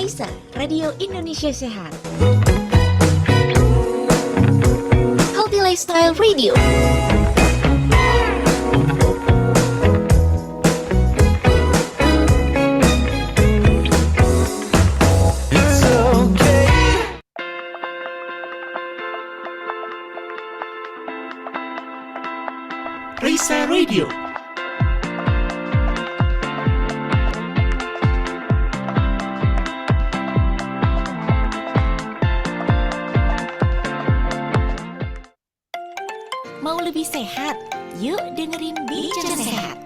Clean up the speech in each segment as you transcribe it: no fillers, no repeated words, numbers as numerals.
Raisa, Radio Indonesia Sehat. Healthy Lifestyle Radio. Raisa Radio. Mau lebih sehat? Yuk dengerin Bincang Sehat.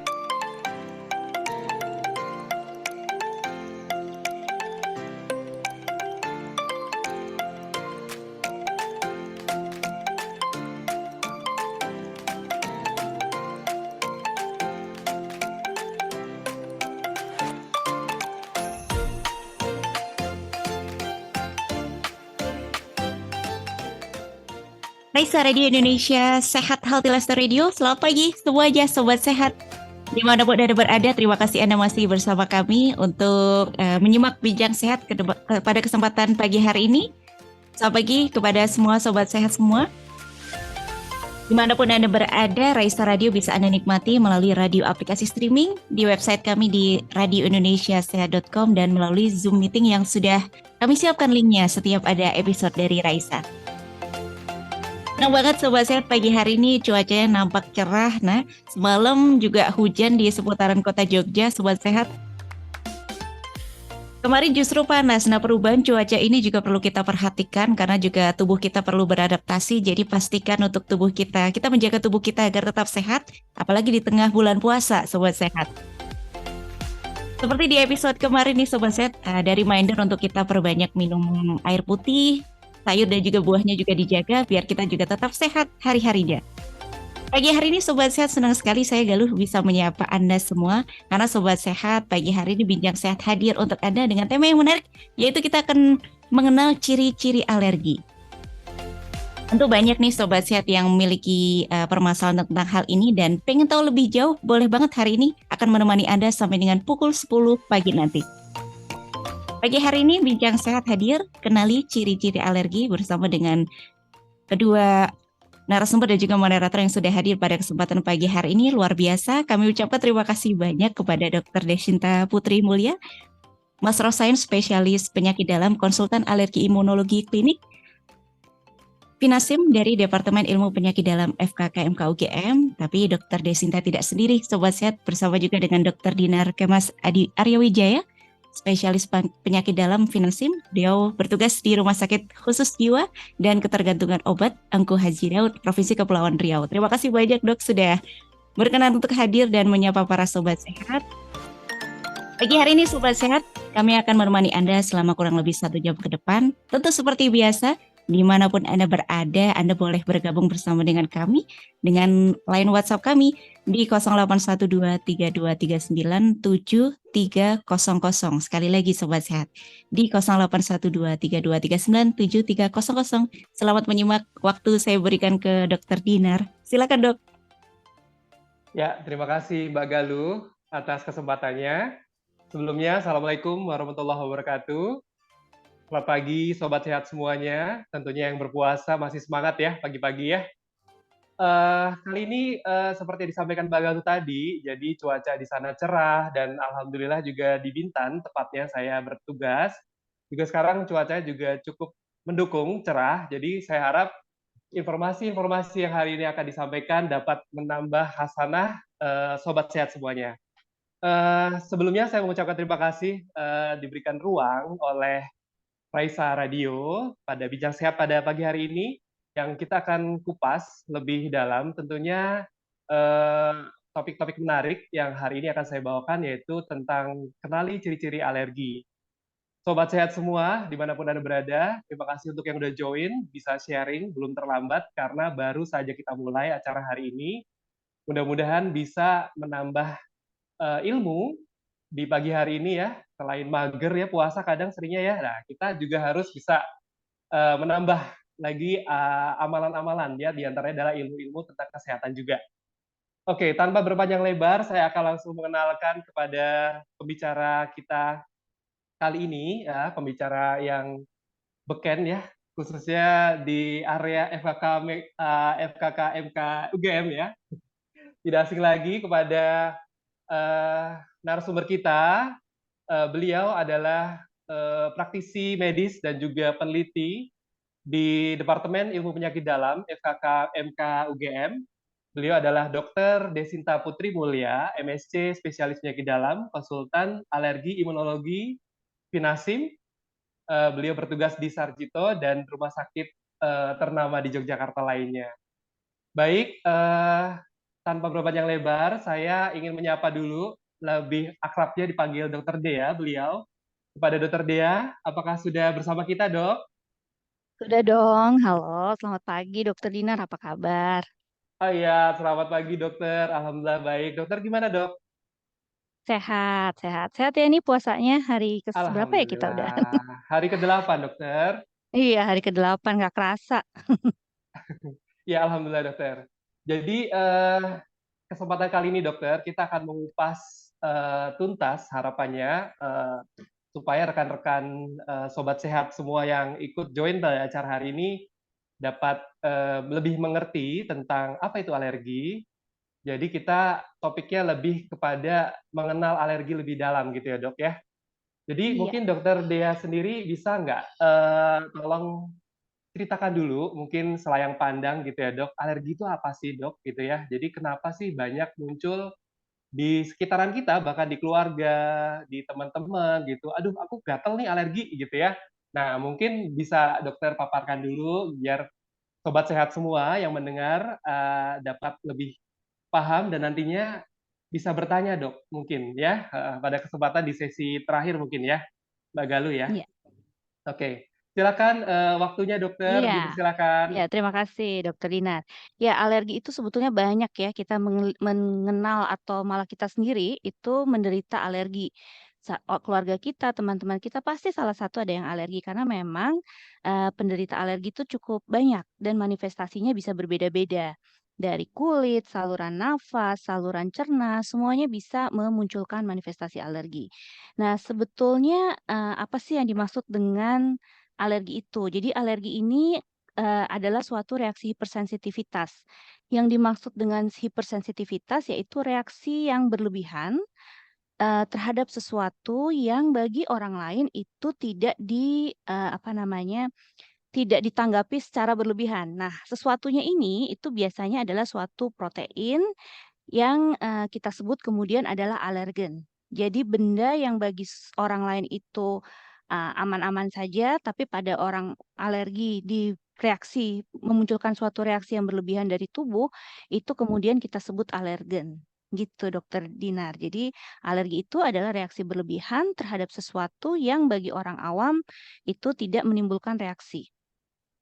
Raisa Radio Indonesia Sehat Healthy Lifestyle Radio. Selamat pagi semuanya Sobat Sehat. Dimanapun Anda berada, terima kasih Anda masih bersama kami untuk menyimak Bincang Sehat pada kesempatan pagi hari ini. Selamat pagi kepada semua Sobat Sehat semua. Dimanapun Anda berada, Raisa Radio bisa Anda nikmati melalui radio aplikasi streaming di website kami di radioindonesiasehat.com dan melalui Zoom meeting yang sudah kami siapkan linknya setiap ada episode dari Raisa. Senang banget Sobat Sehat, pagi hari ini cuacanya nampak cerah. Nah, semalam juga hujan di seputaran kota Jogja, Sobat Sehat. Kemarin justru panas. Nah, perubahan cuaca ini juga perlu kita perhatikan karena juga tubuh kita perlu beradaptasi. Jadi pastikan untuk tubuh kita menjaga tubuh kita agar tetap sehat, apalagi di tengah bulan puasa, Sobat Sehat. Seperti di episode kemarin nih Sobat Sehat, ada reminder untuk kita perbanyak minum air putih, sayur dan juga buahnya juga dijaga biar kita juga tetap sehat hari-harinya. Pagi hari ini Sobat Sehat, senang sekali saya Galuh bisa menyapa Anda semua. Karena Sobat Sehat, pagi hari ini Bincang Sehat hadir untuk Anda dengan tema yang menarik, yaitu kita akan mengenal ciri-ciri alergi. Tentu banyak nih Sobat Sehat yang memiliki permasalahan tentang hal ini dan pengen tahu lebih jauh, boleh banget hari ini akan menemani Anda sampai dengan pukul 10 pagi nanti. Pagi hari ini Bincang Sehat hadir, kenali ciri-ciri alergi bersama dengan kedua narasumber dan juga moderator yang sudah hadir pada kesempatan pagi hari ini. Luar biasa, kami ucapkan terima kasih banyak kepada Dr. Deshinta Putri Mulya, Master of Science Spesialis Penyakit Dalam, Konsultan Alergi Imunologi Klinik, Finasim dari Departemen Ilmu Penyakit Dalam FKKMK UGM. Tapi Dr. Deshinta tidak sendiri, Sobat Sehat, bersama juga dengan Dr. Dinar Kemas Arya Wijaya, Spesialis Penyakit Dalam Finasim. Beliau bertugas di Rumah Sakit Khusus Jiwa dan Ketergantungan Obat Engku Haji Daud, Provinsi Kepulauan Riau. Terima kasih banyak Dok sudah berkenan untuk hadir dan menyapa para Sobat Sehat. Pagi hari ini Sobat Sehat, kami akan menemani Anda selama kurang lebih 1 jam ke depan. Tentu seperti biasa, dimanapun Anda berada, Anda boleh bergabung bersama dengan kami dengan line WhatsApp kami di 081232397300. Sekali lagi Sobat Sehat, di 081232397300. Selamat menyimak, waktu saya berikan ke Dr. Dinar. Silakan Dok. Ya, terima kasih Mbak Galuh atas kesempatannya. Sebelumnya, Assalamualaikum warahmatullahi wabarakatuh. Selamat pagi Sobat Sehat semuanya. Tentunya yang berpuasa masih semangat ya pagi-pagi ya. Kali ini seperti disampaikan Mbak Galuh tadi, jadi cuaca di sana cerah dan alhamdulillah juga di Bintan, tepatnya saya bertugas. Juga sekarang cuacanya juga cukup mendukung, cerah. Jadi saya harap informasi-informasi yang hari ini akan disampaikan dapat menambah hasanah Sobat Sehat semuanya. Sebelumnya saya mengucapkan terima kasih diberikan ruang oleh Raisa Radio pada Bincang Sehat pada pagi hari ini yang kita akan kupas lebih dalam tentunya topik-topik menarik yang hari ini akan saya bawakan, yaitu tentang kenali ciri-ciri alergi. Sobat Sehat semua, dimanapun Anda berada, terima kasih untuk yang udah join, bisa sharing, belum terlambat karena baru saja kita mulai acara hari ini. Mudah-mudahan bisa menambah ilmu di pagi hari ini ya. Selain mager ya, puasa kadang seringnya ya. Nah, kita juga harus bisa menambah lagi amalan-amalan ya, diantaranya adalah ilmu-ilmu tentang kesehatan juga. Oke, tanpa berpanjang lebar, saya akan langsung mengenalkan kepada pembicara kita kali ini ya pembicara yang beken ya, khususnya di area FKK MK UGM ya. Tidak asing lagi kepada eh, narasumber kita. Beliau adalah praktisi medis dan juga peneliti di Departemen Ilmu Penyakit Dalam FKK MK UGM. Beliau adalah Dr. Desinta Putri Mulya, MSc Spesialis Penyakit Dalam, konsultan alergi imunologi Vinasim. Beliau bertugas di Sarjito dan rumah sakit ternama di Yogyakarta lainnya. Baik, tanpa berpanjang lebar, saya ingin menyapa dulu, lebih akrabnya dipanggil Dr. Dea, beliau. Kepada Dr. Dea, apakah sudah bersama kita, Dok? Sudah dong. Halo, selamat pagi Dokter Dinar, apa kabar? Oh iya, selamat pagi dokter. Alhamdulillah baik. Dokter gimana, Dok? Sehat, sehat. Sehat ya, ini puasanya hari ke berapa ya kita udah? Alhamdulillah. Hari ke-8, dokter. Iya, hari ke-8 nggak kerasa. Ya, alhamdulillah, dokter. Jadi, kesempatan kali ini, dokter, kita akan mengupas tuntas harapannya supaya rekan-rekan sobat sehat semua yang ikut join pada acara hari ini dapat lebih mengerti tentang apa itu alergi. Jadi kita topiknya lebih kepada mengenal alergi lebih dalam gitu ya, Dok ya. Jadi Iya. mungkin Dokter Dea sendiri bisa nggak tolong ceritakan dulu mungkin selayang pandang gitu ya, Dok. Alergi itu apa sih, Dok? Gitu ya. Jadi kenapa sih banyak muncul di sekitaran kita, bahkan di keluarga, di teman-teman gitu. Aduh, aku gatel nih alergi gitu ya. Nah, mungkin bisa dokter paparkan dulu biar sobat sehat semua yang mendengar dapat lebih paham dan nantinya bisa bertanya, Dok, mungkin ya pada kesempatan di sesi terakhir mungkin ya, Mbak Galuh ya. Iya. Oke, silakan waktunya dokter, Iya. dipersilakan. Ya, terima kasih Dokter Dinar. Ya, alergi itu sebetulnya banyak ya kita mengenal atau malah kita sendiri itu menderita alergi. Keluarga kita, teman-teman kita pasti salah satu ada yang alergi karena memang penderita alergi itu cukup banyak dan manifestasinya bisa berbeda-beda. Dari kulit, saluran nafas, saluran cerna, semuanya bisa memunculkan manifestasi alergi. Nah, sebetulnya apa sih yang dimaksud dengan alergi itu? Jadi alergi ini adalah suatu reaksi hipersensitivitas. Yang dimaksud dengan hipersensitivitas yaitu reaksi yang berlebihan, terhadap sesuatu yang bagi orang lain itu tidak apa namanya, tidak ditanggapi secara berlebihan. Nah, sesuatunya ini itu biasanya adalah suatu protein yang, kita sebut kemudian adalah alergen. Jadi benda yang bagi orang lain itu, aman-aman saja, tapi pada orang alergi memunculkan suatu reaksi yang berlebihan dari tubuh, itu kemudian kita sebut alergen, gitu Dokter Dinar. Jadi alergi itu adalah reaksi berlebihan terhadap sesuatu yang bagi orang awam itu tidak menimbulkan reaksi,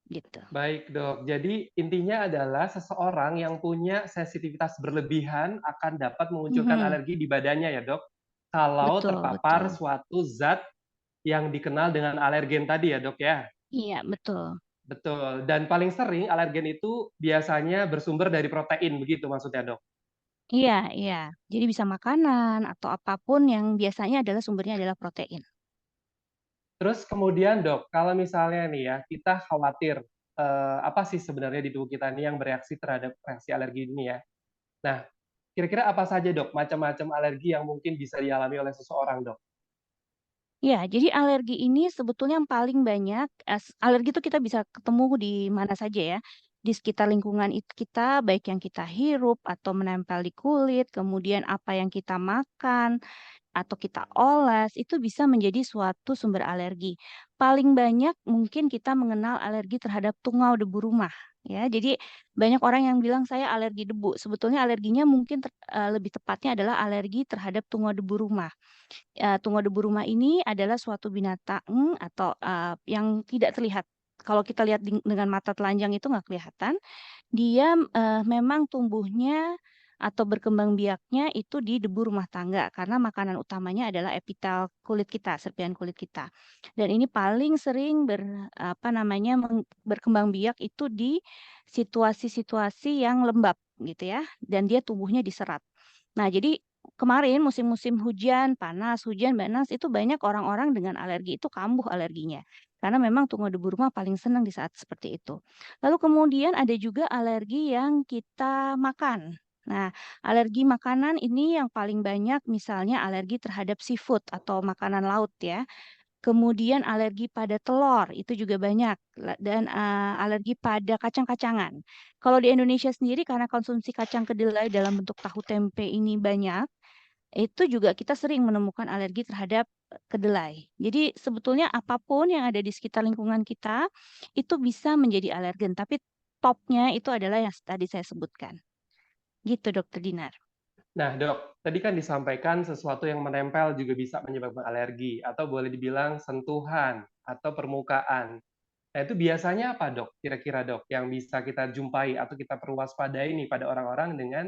gitu. Baik, Dok. Jadi intinya adalah seseorang yang punya sensitivitas berlebihan akan dapat memunculkan Mhm, alergi di badannya ya, Dok. Kalau betul, terpapar betul. suatu zat yang dikenal dengan alergen tadi ya, Dok ya. Iya, betul. Betul. Dan paling sering alergen itu biasanya bersumber dari protein, begitu maksudnya, Dok. Iya, iya. Jadi bisa makanan atau apapun yang biasanya adalah sumbernya adalah protein. Terus kemudian, Dok, kalau misalnya nih ya, kita khawatir apa sih sebenarnya di tubuh kita ini yang bereaksi terhadap reaksi alergi ini ya. Nah, kira-kira apa saja, Dok, macam-macam alergi yang mungkin bisa dialami oleh seseorang, Dok? Iya, jadi alergi ini sebetulnya yang paling banyak, alergi itu kita bisa ketemu di mana saja ya, di sekitar lingkungan kita, baik yang kita hirup atau menempel di kulit, kemudian apa yang kita makan, atau kita oles, itu bisa menjadi suatu sumber alergi. Paling banyak mungkin kita mengenal alergi terhadap tungau debu rumah, ya. Jadi banyak orang yang bilang, "Saya alergi debu." Sebetulnya alerginya mungkin lebih tepatnya adalah alergi terhadap tungau debu rumah. Tungau debu rumah ini adalah suatu binatang atau, yang tidak terlihat. Kalau kita lihat dengan mata telanjang itu nggak kelihatan, dia, memang tumbuhnya atau berkembang biaknya itu di debu rumah tangga, karena makanan utamanya adalah epitel kulit kita, serpihan kulit kita. Dan ini paling sering apa namanya, berkembang biak itu di situasi-situasi yang lembab gitu ya, dan dia tumbuhnya di serat. Nah, jadi kemarin musim-musim hujan, panas, hujan, panas itu banyak orang-orang dengan alergi itu kambuh alerginya. Karena memang tungau debu rumah paling senang di saat seperti itu. Lalu kemudian ada juga alergi yang kita makan. Nah, alergi makanan ini yang paling banyak misalnya alergi terhadap seafood atau makanan laut ya. Kemudian alergi pada telur, itu juga banyak, dan alergi pada kacang-kacangan. Kalau di Indonesia sendiri karena konsumsi kacang kedelai dalam bentuk tahu tempe ini banyak, itu juga kita sering menemukan alergi terhadap kedelai. Jadi sebetulnya apapun yang ada di sekitar lingkungan kita, itu bisa menjadi alergen, tapi topnya itu adalah yang tadi saya sebutkan. Gitu, Dokter Dinar. Nah, Dok, tadi kan disampaikan sesuatu yang menempel juga bisa menyebabkan alergi, atau boleh dibilang sentuhan atau permukaan. Nah, itu biasanya apa, Dok? Kira-kira, Dok, yang bisa kita jumpai atau kita perlu waspadai nih pada orang-orang dengan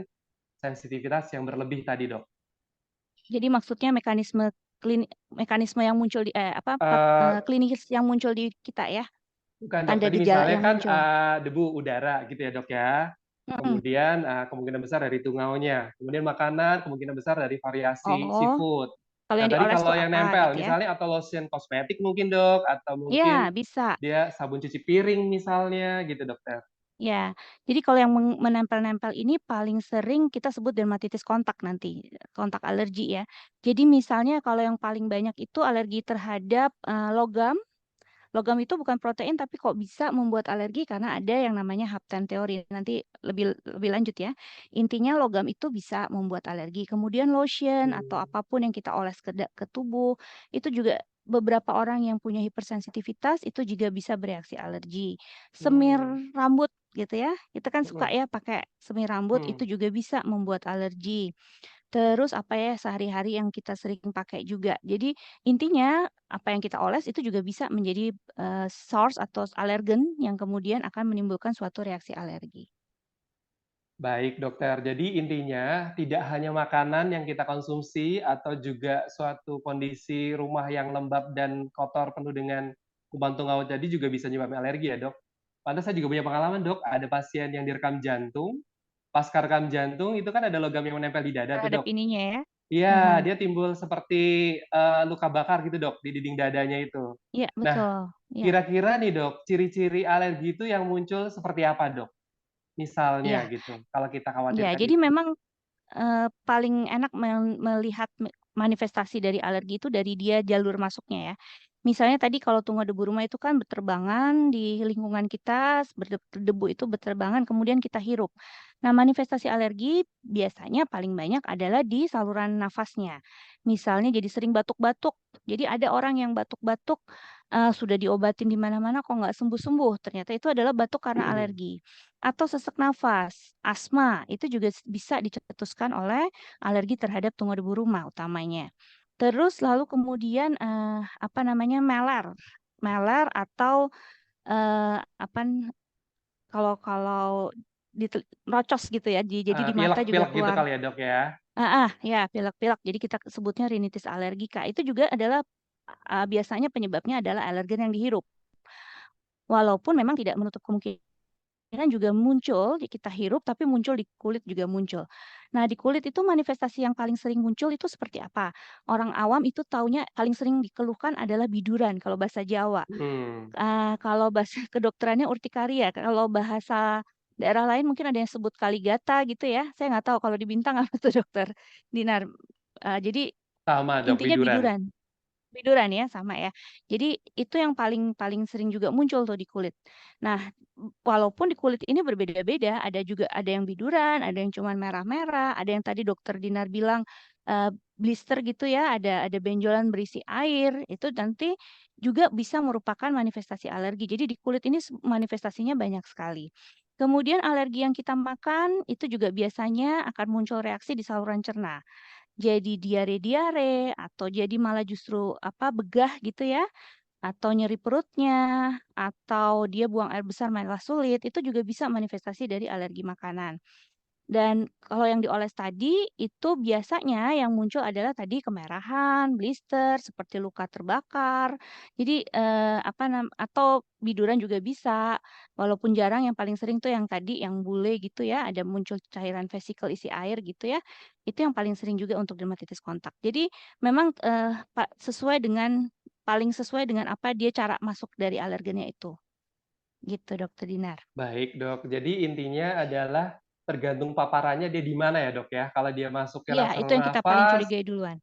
sensitivitas yang berlebih tadi, Dok? Jadi maksudnya mekanisme yang muncul di Eh, klinis yang muncul di kita ya? Bukan, Dok. Tanda Tadi gejala misalnya yang kan muncul. debu udara gitu ya, Dok ya. Mhm. Kemudian kemungkinan besar dari tungaunya. Kemudian makanan kemungkinan besar dari variasi Oh, seafood. kalau Nah, yang tadi dioles kalau tuh yang apa nempel, gitu ya? misalnya atau lotion kosmetik mungkin, Dok, atau mungkin Ya, bisa. dia sabun cuci piring misalnya gitu, Dokter. Ya, jadi kalau yang menempel-nempel ini paling sering kita sebut dermatitis kontak nanti, kontak alergi ya. Jadi misalnya kalau yang paling banyak itu alergi terhadap logam. Logam itu bukan protein tapi kok bisa membuat alergi karena ada yang namanya hapten teori. Nanti lebih lebih lanjut ya. Intinya logam itu bisa membuat alergi. Kemudian lotion atau Hmm. apapun yang kita oles ke tubuh itu juga beberapa orang yang punya hipersensitivitas itu juga bisa bereaksi alergi. Semir Hmm. rambut gitu ya. Kita kan suka Hmm. ya pakai semir rambut Hmm. itu juga bisa membuat alergi. Terus apa ya, sehari-hari yang kita sering pakai juga. Jadi intinya apa yang kita oles itu juga bisa menjadi, source atau alergen yang kemudian akan menimbulkan suatu reaksi alergi. Baik, dokter. Jadi intinya tidak hanya makanan yang kita konsumsi atau juga suatu kondisi rumah yang lembab dan kotor penuh dengan kuman tungau tadi juga bisa menyebabkan alergi ya, Dok? Pantas saya juga punya pengalaman, Dok. Ada pasien yang direkam jantung, pasca rekam jantung itu kan ada logam yang menempel di dada tuh, Terhadap Dok. ininya ya. Iya, Mhm. dia timbul seperti luka bakar gitu, Dok, di dinding dadanya itu. Iya Nah, betul, iya kira-kira nih, Dok, ciri-ciri alergi itu yang muncul seperti apa, Dok? Misalnya iya gitu, kalau kita iya. khawatirkan Jadi itu. memang paling enak melihat manifestasi dari alergi itu dari dia jalur masuknya ya. Misalnya tadi kalau tungau debu rumah itu kan berterbangan di lingkungan kita, debu itu berterbangan kemudian kita hirup. Nah, manifestasi alergi biasanya paling banyak adalah di saluran nafasnya. Misalnya jadi sering batuk-batuk. Jadi ada orang yang batuk-batuk sudah diobatin di mana-mana kok nggak sembuh-sembuh. Ternyata itu adalah batuk karena alergi. Atau sesak nafas, asma, itu juga bisa dicetuskan oleh alergi terhadap tungau debu rumah utamanya. Terus lalu kemudian, apa namanya, meler. Meler atau, apa kalau kalau merocos gitu ya, jadi di mata juga Pilek-pilek gitu keluar kali ya, Dok, ya? ya pilek-pilek. Jadi kita sebutnya rinitis alergika. Itu juga adalah, biasanya penyebabnya adalah alergen yang dihirup. Walaupun memang tidak menutup kemungkinan juga muncul, kita hirup tapi muncul di kulit juga muncul. Nah, di kulit itu manifestasi yang paling sering muncul itu seperti apa? Orang awam itu taunya paling sering dikeluhkan adalah biduran kalau bahasa Jawa. Hmm. Kalau bahasa kedokterannya urtikaria, kalau bahasa daerah lain mungkin ada yang sebut kaligata gitu ya. Saya nggak tahu kalau di Bintang apa tuh Dokter Dinar. Jadi Sama, Dok, intinya biduran. biduran. Biduran ya, sama ya. Jadi itu yang paling paling sering juga muncul tuh di kulit. Nah, walaupun di kulit ini berbeda-beda, ada yang biduran, ada yang cuman merah-merah, ada yang tadi dokter Dinar bilang, blister gitu ya, ada benjolan berisi air, itu nanti juga bisa merupakan manifestasi alergi. Jadi di kulit ini manifestasinya banyak sekali. Kemudian alergi yang kita makan, itu juga biasanya akan muncul reaksi di saluran cerna. Jadi diare-diare atau jadi malah justru begah gitu ya, atau nyeri perutnya, atau dia buang air besar malah sulit, itu juga bisa manifestasi dari alergi makanan. Dan kalau yang dioles tadi, itu biasanya yang muncul adalah tadi kemerahan, blister, seperti luka terbakar. Jadi, atau biduran juga bisa, walaupun jarang yang paling sering tuh yang tadi, yang bule gitu ya, ada muncul cairan vesikel isi air gitu ya, itu yang paling sering juga untuk dermatitis kontak. Jadi memang, paling sesuai dengan apa dia cara masuk dari alergennya itu, gitu Dokter Dinar. Baik, Dok. Jadi intinya adalah tergantung paparannya dia di mana ya, Dok, ya? Kalau dia masuknya Iya, lewat itu saluran yang kita paling nafas, curigai duluan.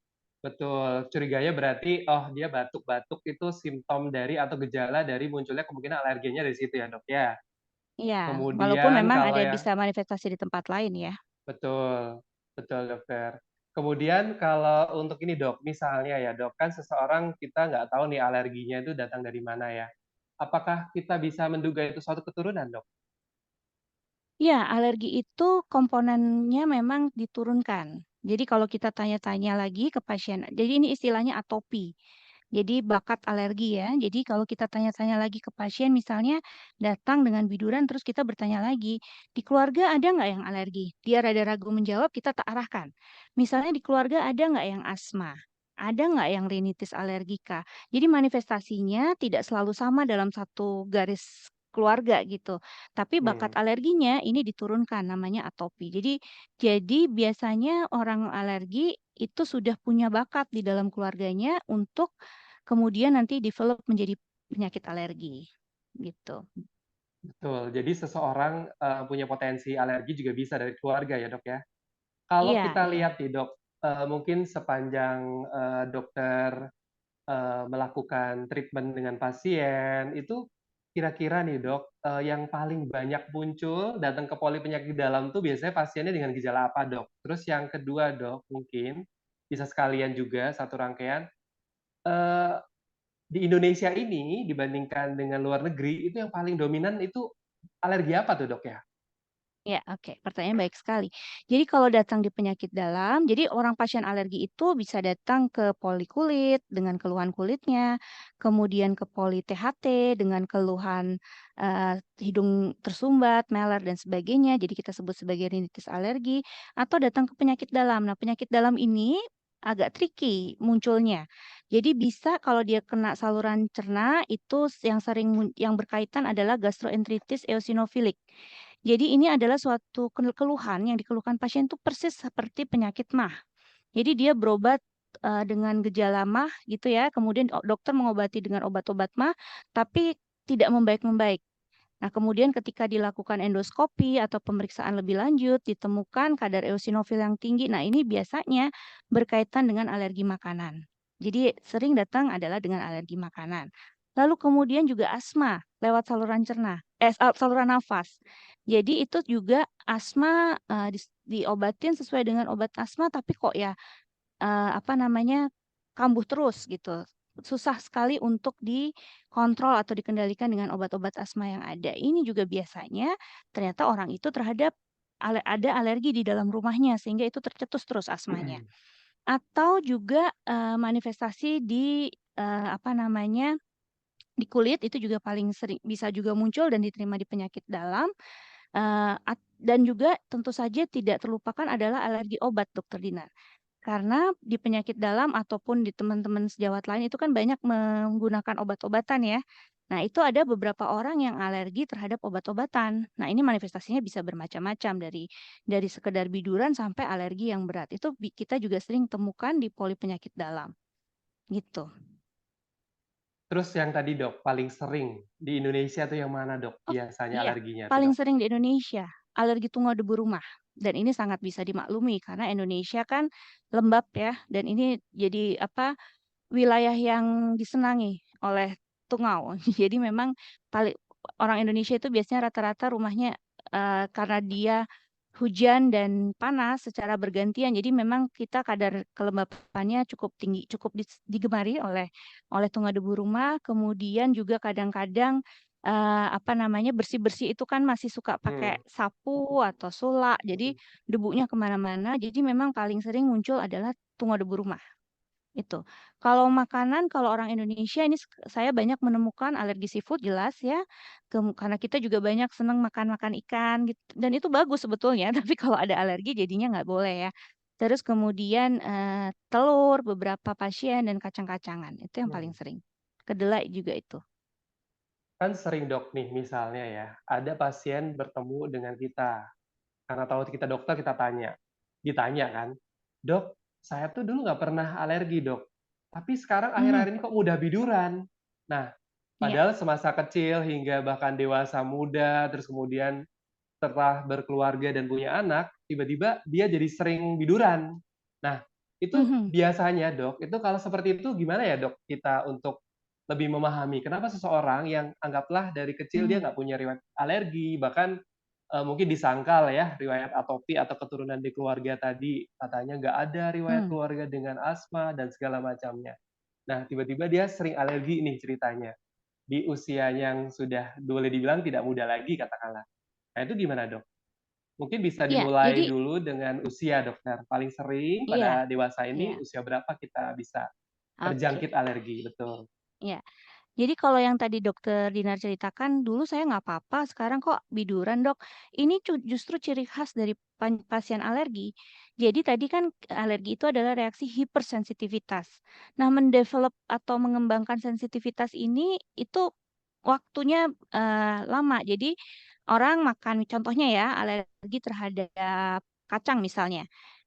betul. Curiganya berarti, oh dia batuk-batuk itu simptom dari atau gejala dari munculnya kemungkinan alerginya dari situ ya, Dok, ya? Iya, walaupun Kemudian memang kalau ada yang bisa manifestasi di tempat lain ya. betul, betul, Dokter. Kemudian kalau untuk ini, Dok, misalnya ya, Dok, kan seseorang kita nggak tahu nih alerginya itu datang dari mana ya. Apakah kita bisa menduga itu suatu keturunan, Dok? Iya, alergi itu komponennya memang diturunkan. Jadi kalau kita tanya-tanya lagi ke pasien, jadi ini istilahnya atopi. Jadi bakat alergi ya. Jadi kalau kita tanya-tanya lagi ke pasien, misalnya datang dengan biduran, terus kita bertanya lagi, di keluarga ada nggak yang alergi? Dia rada ragu menjawab, kita tak arahkan. Misalnya di keluarga ada nggak yang asma? Ada nggak yang rinitis alergika? Jadi manifestasinya tidak selalu sama dalam satu garis keluarga gitu. Tapi bakat Hmm. alerginya ini diturunkan namanya atopi. Jadi biasanya orang alergi itu sudah punya bakat di dalam keluarganya untuk kemudian nanti develop menjadi penyakit alergi gitu. Betul, jadi seseorang, punya potensi alergi juga bisa dari keluarga ya, Dok, ya? Kalau Iya, kita iya. lihat nih, Dok, mungkin sepanjang, dokter, melakukan treatment dengan pasien, itu kira-kira nih, Dok, yang paling banyak muncul datang ke poli penyakit dalam tuh biasanya pasiennya dengan gejala apa, Dok? Terus yang kedua, Dok, mungkin bisa sekalian juga satu rangkaian, eee, di Indonesia ini dibandingkan dengan luar negeri, itu yang paling dominan itu alergi apa tuh, Dok, ya? Ya, oke. Pertanyaan baik sekali. Jadi kalau datang di penyakit dalam, jadi orang pasien alergi itu bisa datang ke poli kulit dengan keluhan kulitnya, kemudian ke poli THT dengan keluhan hidung tersumbat, meler dan sebagainya. Jadi kita sebut sebagai rinitis alergi atau datang ke penyakit dalam. Nah, penyakit dalam ini agak tricky munculnya. Jadi bisa kalau dia kena saluran cerna itu yang yang berkaitan adalah gastroenteritis eosinofilik. Jadi ini adalah suatu keluhan yang dikeluhkan pasien itu persis seperti penyakit MAH. Jadi dia berobat, dengan gejala MAH gitu ya, kemudian dokter mengobati dengan obat-obat MAH, tapi tidak membaik-membaik. Nah, kemudian ketika dilakukan endoskopi atau pemeriksaan lebih lanjut, ditemukan kadar eosinofil yang tinggi. Nah, ini biasanya berkaitan dengan alergi makanan. Jadi sering datang adalah dengan alergi makanan. Lalu kemudian juga asma lewat saluran cerna, saluran nafas. Jadi itu juga asma diobatin sesuai dengan obat asma, tapi kok ya kambuh terus gitu. Susah sekali untuk dikontrol atau dikendalikan dengan obat-obat asma yang ada. Ini juga biasanya ternyata orang itu terhadap ada alergi di dalam rumahnya sehingga itu tercetus terus asmanya. Atau juga, manifestasi di, di kulit itu juga paling sering bisa juga muncul dan diterima di penyakit dalam, dan juga tentu saja tidak terlupakan adalah alergi obat, Dokter Dinar. Karena di penyakit dalam ataupun di teman-teman sejawat lain itu kan banyak menggunakan obat-obatan ya. Nah, itu ada beberapa orang yang alergi terhadap obat-obatan. Nah, ini manifestasinya bisa bermacam-macam dari sekedar biduran sampai alergi yang berat. Itu kita juga sering temukan di poli penyakit dalam. Gitu. Terus yang tadi, Dok, paling sering di Indonesia tuh yang mana, Dok, Oh, biasanya iya, alerginya tuh, paling Dok? sering di Indonesia, alergi tungau debu rumah. Dan ini sangat bisa dimaklumi karena Indonesia kan lembab ya, dan ini jadi wilayah yang disenangi oleh tungau. Jadi memang paling orang Indonesia itu biasanya rata-rata rumahnya, karena dia hujan dan panas secara bergantian, jadi memang kita kadar kelembapannya cukup tinggi, cukup digemari oleh tungau debu rumah. Kemudian juga kadang-kadang, bersih-bersih itu kan masih suka Hmm. pakai sapu atau sulak, jadi debunya kemana mana jadi memang paling sering muncul adalah tungau debu rumah. Itu. Kalau makanan, kalau orang Indonesia ini saya banyak menemukan alergi seafood jelas ya, karena kita juga banyak senang makan-makan ikan gitu, dan itu bagus sebetulnya, tapi kalau ada alergi jadinya nggak boleh ya. Terus kemudian telur, beberapa pasien, dan kacang-kacangan, itu yang paling Hmm. sering. Kedelai juga itu. Kan sering dok nih misalnya ya, ada pasien bertemu dengan kita. Karena tahu kita dokter, kita ditanya kan, dok, saya tuh dulu nggak pernah alergi dok, tapi sekarang Mhm, akhir-akhir ini kok mudah biduran. Nah, iya. padahal semasa kecil hingga bahkan dewasa muda, terus kemudian setelah berkeluarga dan punya anak, tiba-tiba dia jadi sering biduran. Nah, itu Mhm, biasanya dok, itu kalau seperti itu gimana ya dok kita untuk lebih memahami kenapa seseorang yang anggaplah dari kecil dia mhm, nggak punya riwayat alergi, bahkan mungkin disangkal ya riwayat atopi atau keturunan di keluarga tadi, katanya nggak ada riwayat mmm. keluarga dengan asma dan segala macamnya. Nah, tiba-tiba dia sering alergi nih ceritanya, di usia yang sudah boleh dibilang tidak muda lagi katakanlah. Nah, itu gimana dok? Mungkin bisa Iya, dimulai jadi dulu dengan usia dokter. Paling sering iya, pada dewasa ini iya, usia berapa kita bisa oke, terjangkit alergi, betul. iya. Jadi kalau yang tadi Dokter Dinar ceritakan, dulu saya nggak apa-apa, sekarang kok biduran Dok. Ini justru ciri khas dari pasien alergi. Jadi tadi kan alergi itu adalah reaksi hipersensitivitas. Nah, mendevelop atau mengembangkan sensitivitas ini itu waktunya lama. Jadi orang makan, contohnya ya, alergi terhadap kacang misalnya.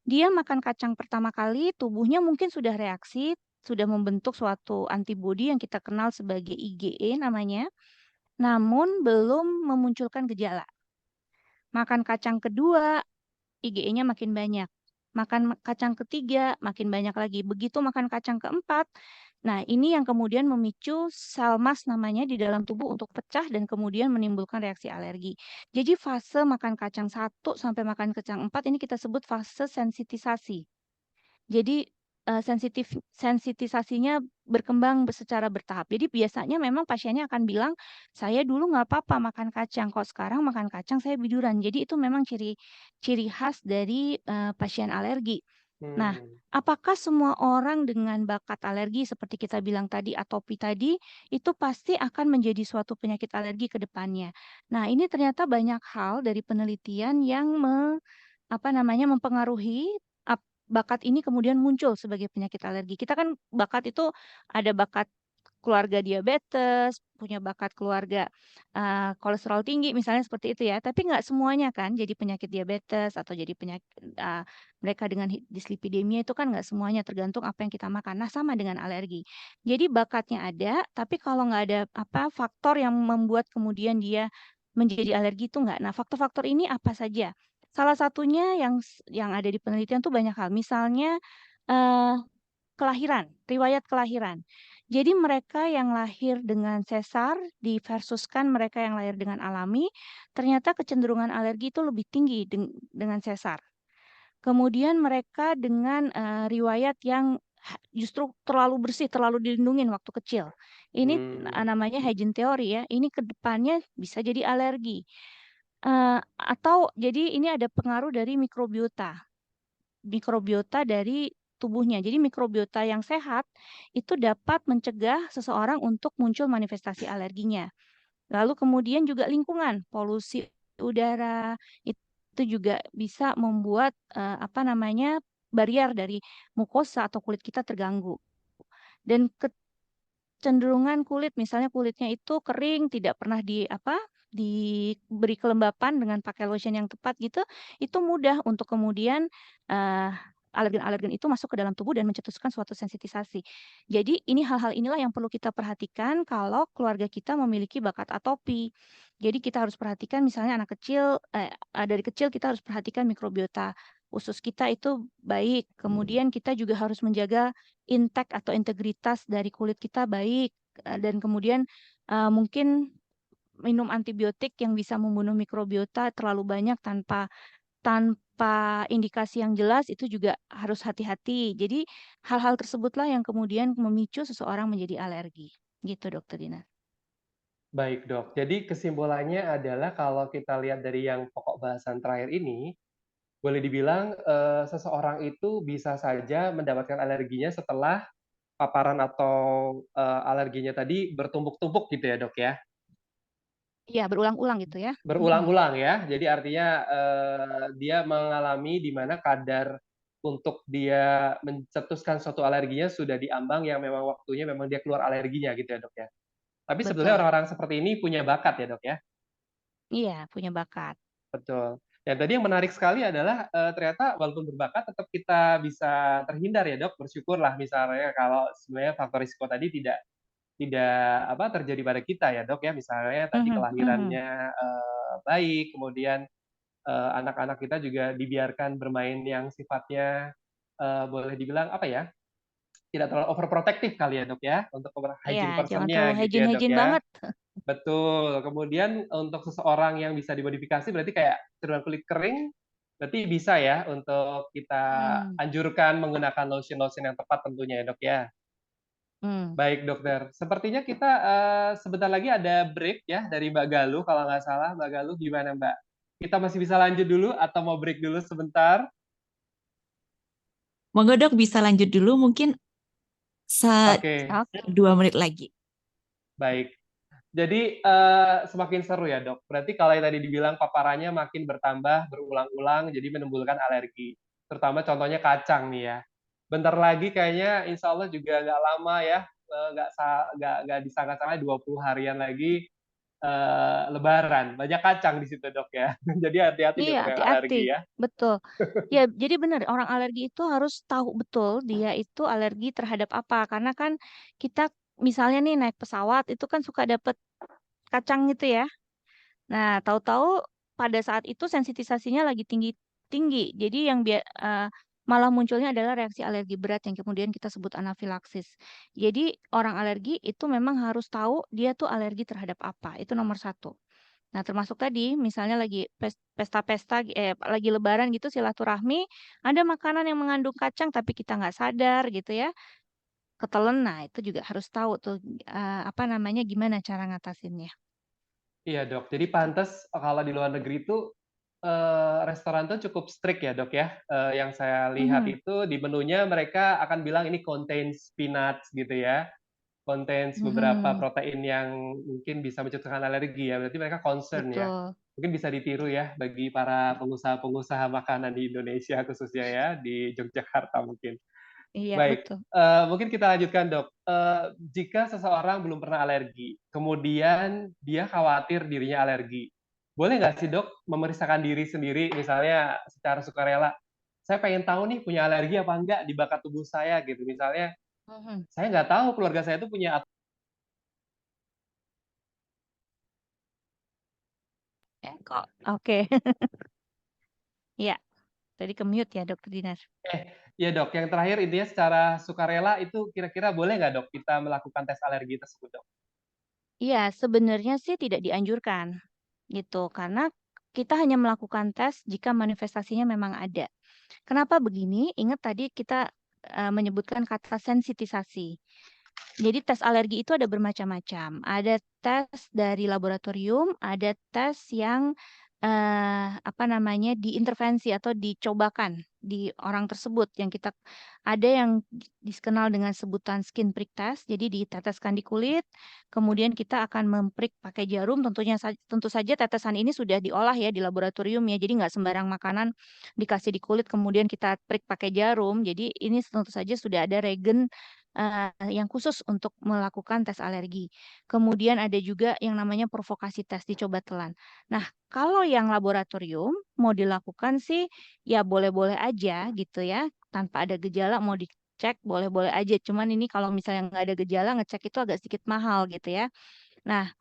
Dia makan kacang pertama kali, tubuhnya mungkin sudah reaksi, sudah membentuk suatu antibodi yang kita kenal sebagai IgE namanya, namun belum memunculkan gejala. Makan kacang kedua, IgE-nya makin banyak. Makan kacang ketiga, makin banyak lagi. Begitu makan kacang keempat, nah ini yang kemudian memicu sel MAS namanya di dalam tubuh untuk pecah dan kemudian menimbulkan reaksi alergi. Jadi fase makan kacang satu sampai makan kacang 4 ini kita sebut fase sensitisasi. Jadi, sensitisasinya berkembang secara bertahap. Jadi biasanya memang pasiennya akan bilang, "Saya dulu nggak apa-apa makan kacang, kok sekarang makan kacang saya biduran." Jadi itu memang ciri ciri khas dari, pasien alergi. Nah, Hmm. apakah semua orang dengan bakat alergi seperti kita bilang tadi, atopi tadi, itu pasti akan menjadi suatu penyakit alergi ke depannya? Nah, ini ternyata banyak hal dari penelitian yang apa namanya, mempengaruhi bakat ini kemudian muncul sebagai penyakit alergi. Kita kan bakat itu ada bakat keluarga diabetes, punya bakat keluarga, kolesterol tinggi misalnya seperti itu ya, tapi nggak semuanya kan jadi penyakit diabetes atau jadi mereka dengan dislipidemia itu kan nggak semuanya, tergantung apa yang kita makan. Nah, sama dengan alergi. Jadi bakatnya ada, tapi kalau nggak ada apa, faktor yang membuat kemudian dia menjadi alergi itu nggak. Nah, faktor-faktor ini apa saja? Salah satunya yang ada di penelitian tuh banyak hal, misalnya, eee, kelahiran, riwayat kelahiran. Jadi mereka yang lahir dengan sesar versuskan mereka yang lahir dengan alami, ternyata kecenderungan alergi itu lebih tinggi dengan sesar. Kemudian mereka dengan, riwayat yang justru terlalu bersih, terlalu dilindungin waktu kecil. Ini Hmm. namanya hygiene theory ya, ini ke depannya bisa jadi alergi. Atau jadi ini ada pengaruh dari mikrobiota. Mikrobiota dari tubuhnya. Jadi mikrobiota yang sehat itu dapat mencegah seseorang untuk muncul manifestasi alerginya. Lalu kemudian juga lingkungan, polusi udara itu juga bisa membuat apa namanya, barrier dari mukosa atau kulit kita terganggu. Dan cenderungan kulit, misalnya kulitnya itu kering, tidak pernah diberi kelembapan dengan pakai lotion yang tepat gitu, itu mudah untuk kemudian, eee, alergen-alergen itu masuk ke dalam tubuh dan mencetuskan suatu sensitisasi. Jadi ini hal-hal inilah yang perlu kita perhatikan kalau keluarga kita memiliki bakat atopi. Jadi kita harus perhatikan misalnya anak kecil, dari kecil kita harus perhatikan mikrobiota usus kita itu baik, kemudian kita juga harus menjaga atau integritas dari kulit kita baik, dan kemudian, mungkin minum antibiotik yang bisa membunuh mikrobiota terlalu banyak tanpa tanpa indikasi yang jelas itu juga harus hati-hati. Jadi hal-hal tersebutlah yang kemudian memicu seseorang menjadi alergi, gitu Dokter Dina. Baik dok, jadi kesimpulannya adalah kalau kita lihat dari yang pokok bahasan terakhir ini, boleh dibilang seseorang itu bisa saja mendapatkan alerginya setelah paparan atau alerginya tadi bertumpuk-tumpuk gitu ya dok ya? Iya, berulang-ulang gitu ya. Mhm. Berulang-ulang ya. Jadi artinya dia mengalami di mana kadar untuk dia mencetuskan suatu alerginya sudah diambang yang memang waktunya memang dia keluar alerginya gitu ya dok ya. Tapi sebetulnya Betul. orang-orang seperti ini punya bakat ya dok ya. Iya, punya bakat. Betul. Dan tadi yang menarik sekali adalah ternyata walaupun berbakat tetap kita bisa terhindar ya dok. Bersyukurlah misalnya kalau sebenarnya faktor risiko tadi tidak tidak apa terjadi pada kita ya dok ya. Misalnya tadi Mhm mhm. kelahirannya baik, kemudian anak-anak kita juga dibiarkan bermain yang sifatnya boleh dibilang apa ya, tidak terlalu overprotective kali ya dok ya, untuk Iya, hygiene jangan person-nya terlalu gitu ya dok hygiene-hygiene ya. banget. Betul. Kemudian untuk seseorang yang bisa dimodifikasi berarti kayak cenderung kulit kering, berarti bisa ya untuk kita Mhm. anjurkan menggunakan lotion-lotion yang tepat tentunya ya dok ya. Mmm. Baik dokter, sepertinya kita sebentar lagi ada break ya dari Mbak Galuh kalau nggak salah. Mbak Galuh gimana Mbak? Kita masih bisa lanjut dulu atau mau break dulu sebentar? Monggo dok bisa lanjut dulu mungkin Oke, 2 menit lagi. baik. Jadi semakin seru ya dok. Berarti kalau yang tadi dibilang paparannya makin bertambah berulang-ulang, jadi menimbulkan alergi. Terutama contohnya kacang nih ya. Bentar lagi kayaknya insya Allah juga nggak lama ya, nggak disangka-sangka 20 harian lagi Lebaran. Banyak kacang di situ dok ya. Jadi hati-hati nih Iya, untuk yang hati-hati, alergi ya. betul. Ya, jadi benar orang alergi itu harus tahu betul dia itu alergi terhadap apa, karena kan kita misalnya nih naik pesawat itu kan suka dapet kacang gitu ya. Nah, tahu-tahu pada saat itu sensitisasinya lagi tinggi-tinggi. Jadi yang malah munculnya adalah reaksi alergi berat yang kemudian kita sebut anafilaksis. Jadi orang alergi itu memang harus tahu dia tuh alergi terhadap apa, itu nomor satu. Nah, termasuk tadi misalnya lagi pesta-pesta, lagi lebaran gitu silaturahmi, ada makanan yang mengandung kacang tapi kita nggak sadar gitu ya, ketelen. Nah, itu juga harus tahu tuh, apa namanya, gimana cara ngatasinnya, Iya dok. Jadi gitu. pantas kalau di luar negeri itu restoran tuh cukup strict ya dok ya. Yang saya lihat Mhm itu di menunya mereka akan bilang ini contains peanuts gitu ya, contains beberapa mhm, protein yang mungkin bisa menciptakan alergi ya. Berarti mereka concern ya. betul. Mungkin bisa ditiru ya bagi para pengusaha-pengusaha makanan di Indonesia khususnya ya di Yogyakarta mungkin. Iya, Baik, betul. mungkin kita lanjutkan dok. Jika seseorang belum pernah alergi, kemudian dia khawatir dirinya alergi, boleh nggak sih dok memeriksakan diri sendiri, misalnya secara sukarela, saya pengen tahu nih punya alergi apa enggak di bakat tubuh saya gitu. Misalnya, Mhm. saya nggak tahu keluarga saya itu punya Kok oke. Iya, tadi ke-mute ya, Dokter Dinar? ya dok, yang terakhir intinya secara sukarela itu kira-kira boleh nggak dok kita melakukan tes alergi tersebut dok? Iya, sebenarnya sih tidak dianjurkan, gitu. Karena kita hanya melakukan tes jika manifestasinya memang ada. Kenapa begini? Ingat tadi kita, menyebutkan kata sensitisasi. Jadi tes alergi itu ada bermacam-macam. Ada tes dari laboratorium, ada tes yang apa namanya, diintervensi atau dicobakan di orang tersebut yang kita ada yang dikenal dengan sebutan skin prick test. Jadi diteteskan di kulit, kemudian kita akan memprik pakai jarum. Tentu saja tetesan ini sudah diolah ya di laboratorium ya. Jadi nggak sembarang makanan dikasih di kulit kemudian kita prik pakai jarum. Jadi ini tentu saja sudah ada regen yang khusus untuk melakukan tes alergi. Kemudian ada juga yang namanya provokasi tes, dicoba telan. Nah, kalau yang laboratorium mau dilakukan sih ya boleh-boleh aja gitu ya, tanpa ada gejala mau dicek boleh-boleh aja. Cuman ini kalau misalnya nggak ada gejala ngecek itu agak sedikit mahal gitu ya. Nah,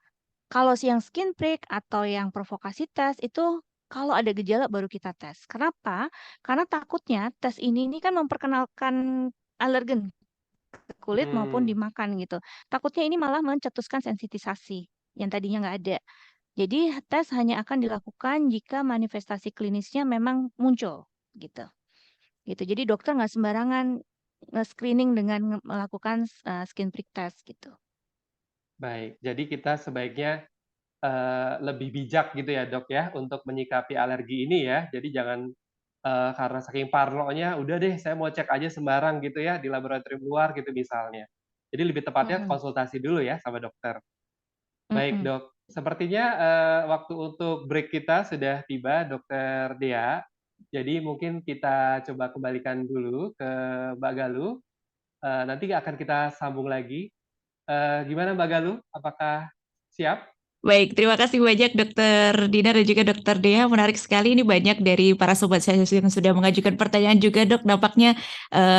kalau yang skin prick atau yang provokasi tes itu kalau ada gejala baru kita tes. Kenapa? Karena takutnya tes ini kan memperkenalkan alergen ke kulit maupun Hmm, dimakan gitu. Takutnya ini malah mencetuskan sensitisasi yang tadinya nggak ada. Jadi tes hanya akan dilakukan jika manifestasi klinisnya memang muncul gitu. Gitu. Jadi dokter nggak sembarangan nge-screening dengan melakukan skin prick test gitu. baik. Jadi kita sebaiknya lebih bijak gitu ya dok ya untuk menyikapi alergi ini ya. Jadi jangan karena saking parnonya, udah deh saya mau cek aja sembarang gitu ya di laboratorium luar gitu misalnya. Jadi lebih tepatnya Mm-mm. konsultasi dulu ya sama dokter. Baik Mm-mm. dok, sepertinya waktu untuk break kita sudah tiba, dokter Dea. Jadi mungkin kita coba kembalikan dulu ke Mbak Galuh. Nanti akan kita sambung lagi. Gimana Mbak Galuh? Apakah siap? Baik, terima kasih banyak Dokter Dina dan juga Dokter Dea. Menarik sekali ini banyak dari para sobat saya yang sudah mengajukan pertanyaan juga dok. Nampaknya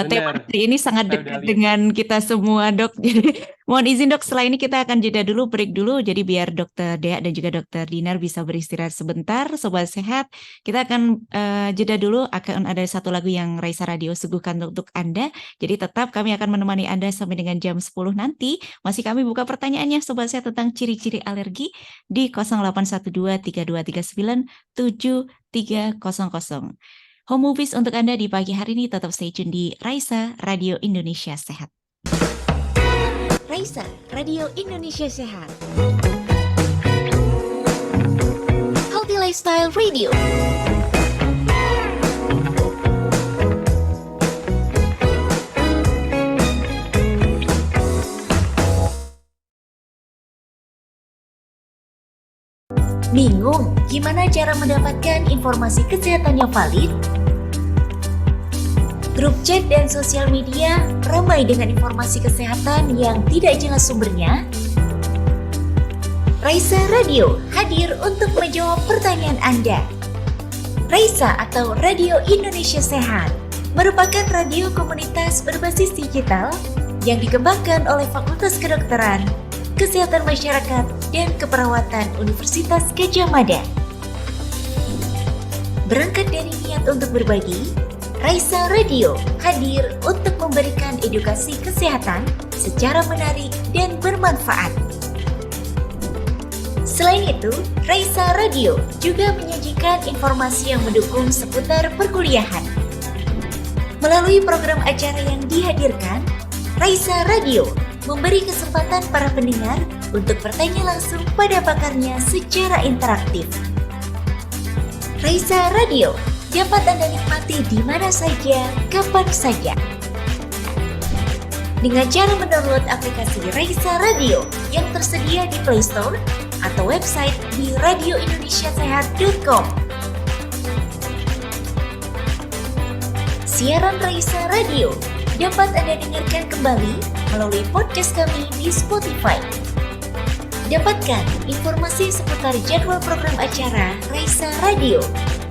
tema Benar, hari ini sangat saya udah dekat lihat. dengan kita semua dok. Jadi mohon izin dok, setelah ini kita akan jeda dulu, break dulu. Jadi biar Dokter Dea dan juga Dokter Dinar bisa beristirahat sebentar. Sobat sehat, kita akan jeda dulu. Akan ada satu lagu yang Raisa Radio suguhkan untuk Anda. Jadi tetap kami akan menemani Anda sampai dengan jam 10 nanti. Masih kami buka pertanyaannya sobat sehat tentang ciri-ciri alergi di 0812-3239-7300. Home Movies untuk Anda di pagi hari ini tetap stay tune di Raisa Radio Indonesia Sehat. Raisa Radio Indonesia Sehat. Healthy Lifestyle Radio. Bingung gimana cara mendapatkan informasi kesehatan yang valid? Grup chat dan sosial media ramai dengan informasi kesehatan yang tidak jelas sumbernya. Raisa Radio hadir untuk menjawab pertanyaan Anda. Raisa atau Radio Indonesia Sehat merupakan radio komunitas berbasis digital yang dikembangkan oleh Fakultas Kedokteran, Kesehatan Masyarakat, dan Keperawatan Universitas Gadjah Mada. Berangkat dari niat untuk berbagi, Raisa Radio hadir untuk memberikan edukasi kesehatan secara menarik dan bermanfaat. Selain itu, Raisa Radio juga menyajikan informasi yang mendukung seputar perkuliahan. Melalui program acara yang dihadirkan, Raisa Radio memberi kesempatan para pendengar untuk bertanya langsung pada pakarnya secara interaktif. Raisa Radio dapat Anda nikmati di mana saja, kapan saja. Dengan cara mendownload aplikasi Raisa Radio yang tersedia di Play Store atau website di radioindonesiasehat.com. Siaran Raisa Radio dapat Anda dengarkan kembali melalui podcast kami di Spotify. Dapatkan informasi seputar jadwal program acara Raisa Radio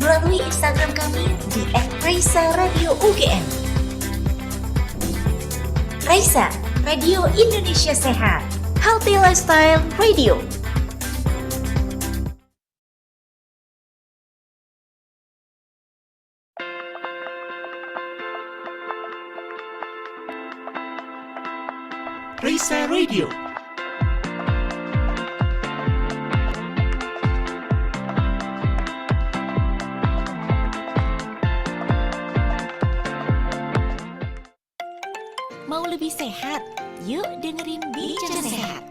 melalui Instagram kami di @raisa_radio_ugm. Raisa Radio Indonesia Sehat, Healthy Lifestyle Radio. Raisa Radio. Mau lebih sehat? Yuk dengerin Bincang Sehat.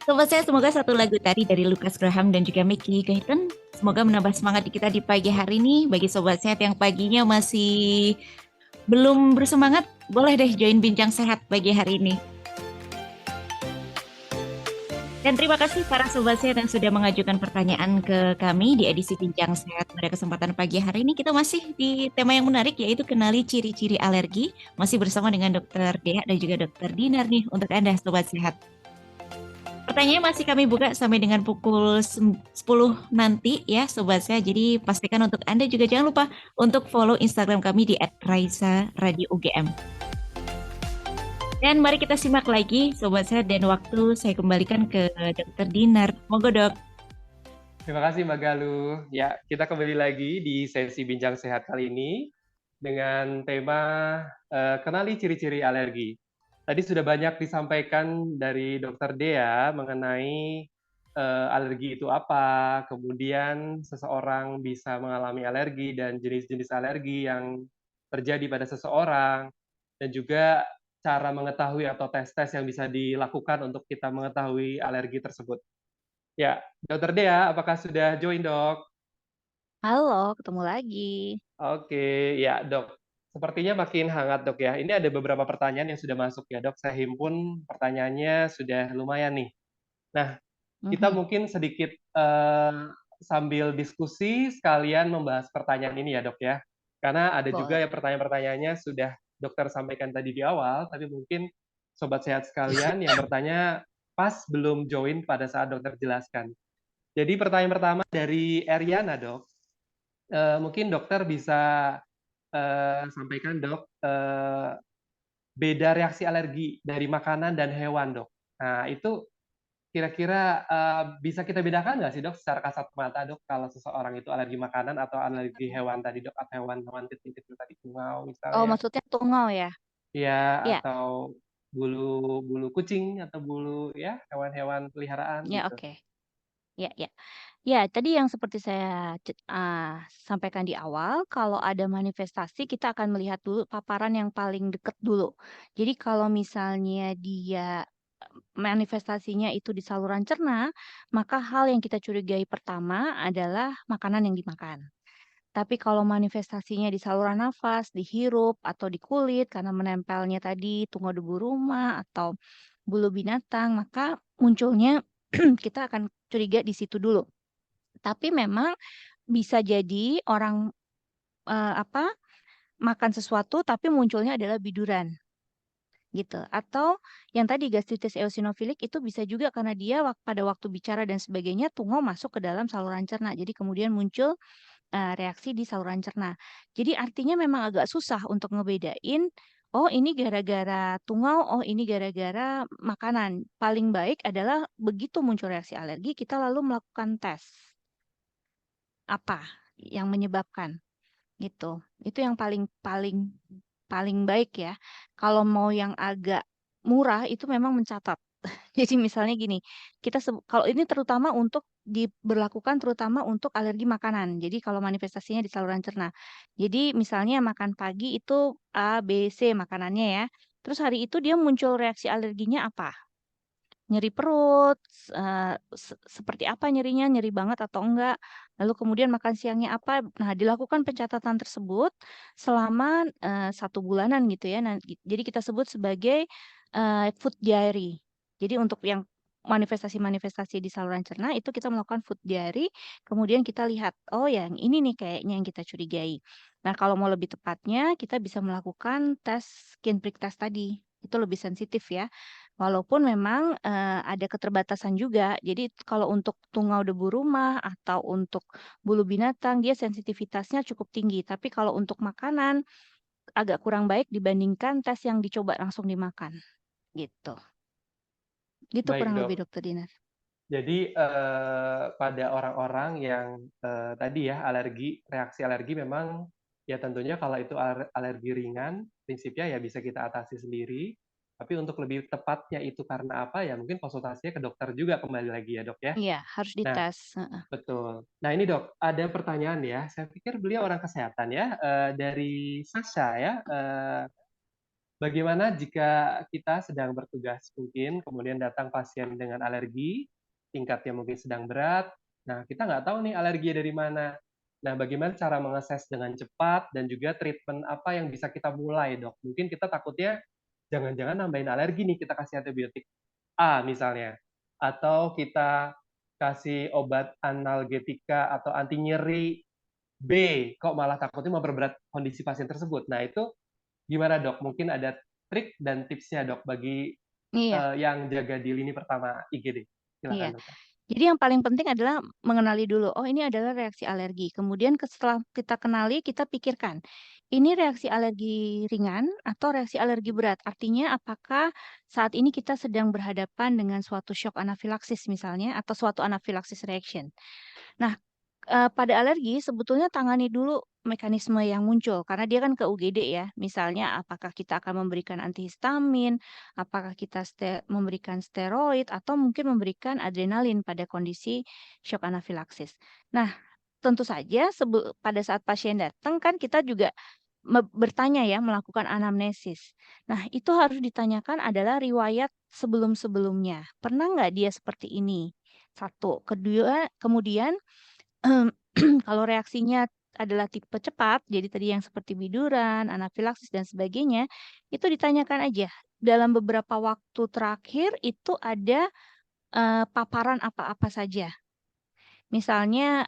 Sobat saya, semoga satu lagu tadi dari Lucas Graham dan juga Mickey Guyton semoga menambah semangat di kita di pagi hari ini. Bagi sobat sehat yang paginya masih belum bersemangat, boleh deh join Bincang Sehat pagi hari ini. Dan terima kasih para sobat sehat yang sudah mengajukan pertanyaan ke kami di edisi Bincang Sehat. Pada kesempatan pagi hari ini kita masih di tema yang menarik, yaitu kenali ciri-ciri alergi. Masih bersama dengan Dokter Dea dan juga Dokter Dinar nih untuk Anda sobat sehat. Pertanyaannya masih kami buka sampai dengan pukul 10 nanti ya sobat saya. Jadi pastikan untuk Anda juga jangan lupa untuk follow Instagram kami di @raisa_radio_ugm. Dan mari kita simak lagi sobat saya, dan waktu saya kembalikan ke Dokter Dinar. Monggo dok. Terima kasih Mbak Galuh. Ya, kita kembali lagi di sesi Bincang Sehat kali ini dengan tema kenali ciri-ciri alergi. Tadi sudah banyak disampaikan dari Dokter Dea mengenai alergi itu apa, kemudian seseorang bisa mengalami alergi dan jenis-jenis alergi yang terjadi pada seseorang, dan juga cara mengetahui atau tes-tes yang bisa dilakukan untuk kita mengetahui alergi tersebut. Ya, Dokter Dea, apakah sudah join, Dok? Halo, ketemu lagi. Oke, ya Dok. Sepertinya makin hangat Dok ya. Ini ada beberapa pertanyaan yang sudah masuk ya Dok. Saya himpun pertanyaannya sudah lumayan nih. Nah, kita Mhm, mungkin sedikit sambil diskusi sekalian membahas pertanyaan ini ya Dok ya. Karena ada juga boleh. yang pertanyaan-pertanyaannya sudah dokter sampaikan tadi di awal, tapi mungkin sobat sehat sekalian yang bertanya pas belum join pada saat dokter jelaskan. Jadi pertanyaan pertama dari Eriana Dok. Mungkin dokter bisa sampaikan Dok, beda reaksi alergi dari makanan dan hewan Dok. Nah itu kira-kira bisa kita bedakan nggak sih Dok secara kasat mata Dok kalau seseorang itu alergi makanan atau alergi hewan tadi Dok, atau hewan-hewan kecil-kecil tadi, tungau Oh, misalnya, maksudnya tungau ya? ya, Ya, atau bulu bulu kucing atau bulu ya hewan-hewan peliharaan ya, gitu. oke. Ya, ya. Ya, tadi yang seperti saya sampaikan di awal, kalau ada manifestasi kita akan melihat dulu paparan yang paling dekat dulu. Jadi kalau misalnya dia manifestasinya itu di saluran cerna, maka hal yang kita curigai pertama adalah makanan yang dimakan. Tapi kalau manifestasinya di saluran nafas, dihirup, atau di kulit karena menempelnya tadi tungau debu rumah atau bulu binatang, maka munculnya kita akan curiga di situ dulu. Tapi memang bisa jadi orang, apa, makan sesuatu tapi munculnya adalah biduran, gitu. Atau yang tadi gastritis eosinofilik itu bisa juga karena dia pada waktu bicara dan sebagainya tungau masuk ke dalam saluran cerna. Jadi kemudian muncul, reaksi di saluran cerna. Jadi artinya memang agak susah untuk ngebedain, oh ini gara-gara tungau, oh ini gara-gara makanan. Paling baik adalah begitu muncul reaksi alergi kita lalu melakukan tes, apa yang menyebabkan. Gitu. Itu yang paling paling paling baik ya. Kalau mau yang agak murah itu memang mencatat. Jadi misalnya gini, kalau ini terutama untuk diberlakukan terutama untuk alergi makanan. Jadi kalau manifestasinya di saluran cerna. Jadi misalnya makan pagi itu A, B, C makanannya ya. Terus hari itu dia muncul reaksi alerginya apa? Nyeri perut, seperti apa nyerinya, nyeri banget atau enggak, lalu kemudian makan siangnya apa. Nah, dilakukan pencatatan tersebut selama, 1 bulanan gitu ya. Nah, jadi kita sebut sebagai, food diary. Jadi untuk yang manifestasi-manifestasi di saluran cerna itu kita melakukan food diary, kemudian kita lihat, oh yang ini nih kayaknya yang kita curigai. Nah, kalau mau lebih tepatnya kita bisa melakukan tes skin prick test tadi, itu lebih sensitif ya. Walaupun memang, ada keterbatasan juga. Jadi kalau untuk tungau debu rumah atau untuk bulu binatang dia sensitivitasnya cukup tinggi. Tapi kalau untuk makanan agak kurang baik dibandingkan tes yang dicoba langsung dimakan, gitu. Gitu Baik kurang lebih Dok. Dokter Dinar. Jadi, pada orang-orang yang, tadi ya alergi, reaksi alergi memang ya tentunya kalau itu alergi ringan, prinsipnya ya bisa kita atasi sendiri, tapi untuk lebih tepatnya itu karena apa, ya mungkin konsultasinya ke dokter juga kembali lagi ya, Dok, ya. Iya, harus Nah, dites, heeh. betul. Nah ini Dok, ada pertanyaan ya, saya pikir beliau orang kesehatan ya, dari Sasha ya, bagaimana jika kita sedang bertugas mungkin, kemudian datang pasien dengan alergi, tingkatnya mungkin sedang berat, nah kita nggak tahu nih alergi dari mana. Nah, bagaimana cara mengakses dengan cepat dan juga treatment apa yang bisa kita mulai, Dok? Mungkin kita takutnya jangan-jangan nambahin alergi nih, kita kasih antibiotik A misalnya, atau kita kasih obat analgetika atau anti nyeri B, kok malah takutnya memperberat kondisi pasien tersebut. Nah, itu gimana Dok? Mungkin ada trik dan tipsnya Dok bagi Iya, yang jaga di lini pertama IGD. iya. Silakan Dokter. Jadi yang paling penting adalah mengenali dulu, oh ini adalah reaksi alergi. Kemudian setelah kita kenali, kita pikirkan, ini reaksi alergi ringan atau reaksi alergi berat. Artinya apakah saat ini kita sedang berhadapan dengan suatu shock anafilaksis misalnya, atau suatu anafilaksis reaction. Nah, Pada alergi sebetulnya tangani dulu mekanisme yang muncul karena dia kan ke UGD ya. Misalnya apakah kita akan memberikan antihistamin, apakah kita memberikan steroid atau mungkin memberikan adrenalin pada kondisi shock anafilaksis. Nah, tentu saja pada saat pasien datang kan kita juga bertanya ya, melakukan anamnesis. Nah, itu harus ditanyakan adalah riwayat sebelum-sebelumnya. Pernah nggak dia seperti ini? Satu. Kedua, kemudian kalau reaksinya adalah tipe cepat, jadi tadi yang seperti biduran, anafilaksis dan sebagainya, itu ditanyakan aja. Dalam beberapa waktu terakhir itu ada paparan apa-apa saja. Misalnya,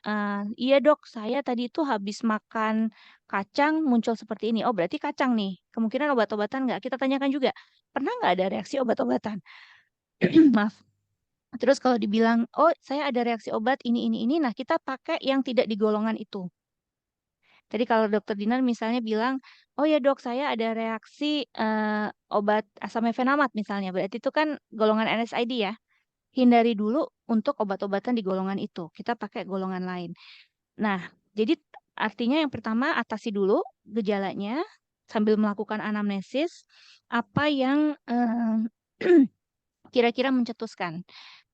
iya dok, saya tadi itu habis makan kacang muncul seperti ini. Oh berarti kacang nih. Kemungkinan obat-obatan nggak? Kita tanyakan juga. Pernah nggak ada reaksi obat-obatan? Maaf. Terus kalau dibilang, oh saya ada reaksi obat ini, nah kita pakai yang tidak di golongan itu. Tadi kalau dokter Dinar misalnya bilang, oh ya dok saya ada reaksi obat asam mefenamat misalnya, berarti itu kan golongan NSAID ya. Hindari dulu untuk obat-obatan di golongan itu. Kita pakai golongan lain. Nah, jadi artinya yang pertama atasi dulu gejalanya sambil melakukan anamnesis apa yang kira-kira mencetuskan.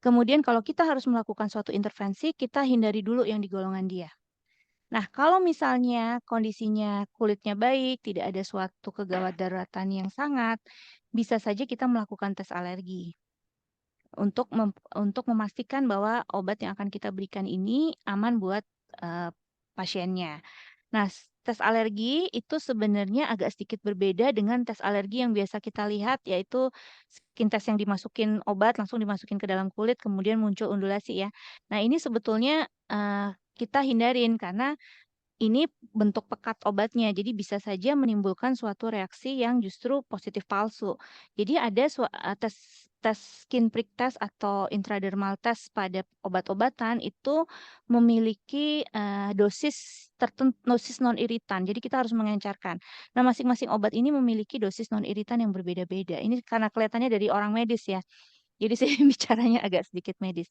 Kemudian kalau kita harus melakukan suatu intervensi, kita hindari dulu yang di golongan dia. Nah, kalau misalnya kondisinya kulitnya baik, tidak ada suatu kegawat daruratan yang sangat, bisa saja kita melakukan tes alergi untuk memastikan bahwa obat yang akan kita berikan ini aman buat pasiennya. Nah, tes alergi itu sebenarnya agak sedikit berbeda dengan tes alergi yang biasa kita lihat, yaitu skin test yang dimasukin obat, langsung dimasukin ke dalam kulit, kemudian muncul undulasi ya. Nah, ini sebetulnya kita hindarin karena ini bentuk pekat obatnya, jadi bisa saja menimbulkan suatu reaksi yang justru positif palsu. Jadi ada tes tes skin prick test atau intradermal test pada obat-obatan itu memiliki dosis tertentu, dosis non iritan. Jadi kita harus mengencarkan. Nah, masing-masing obat ini memiliki dosis non iritan yang berbeda-beda. Ini karena kelihatannya dari orang medis ya. Jadi saya bicaranya agak sedikit medis.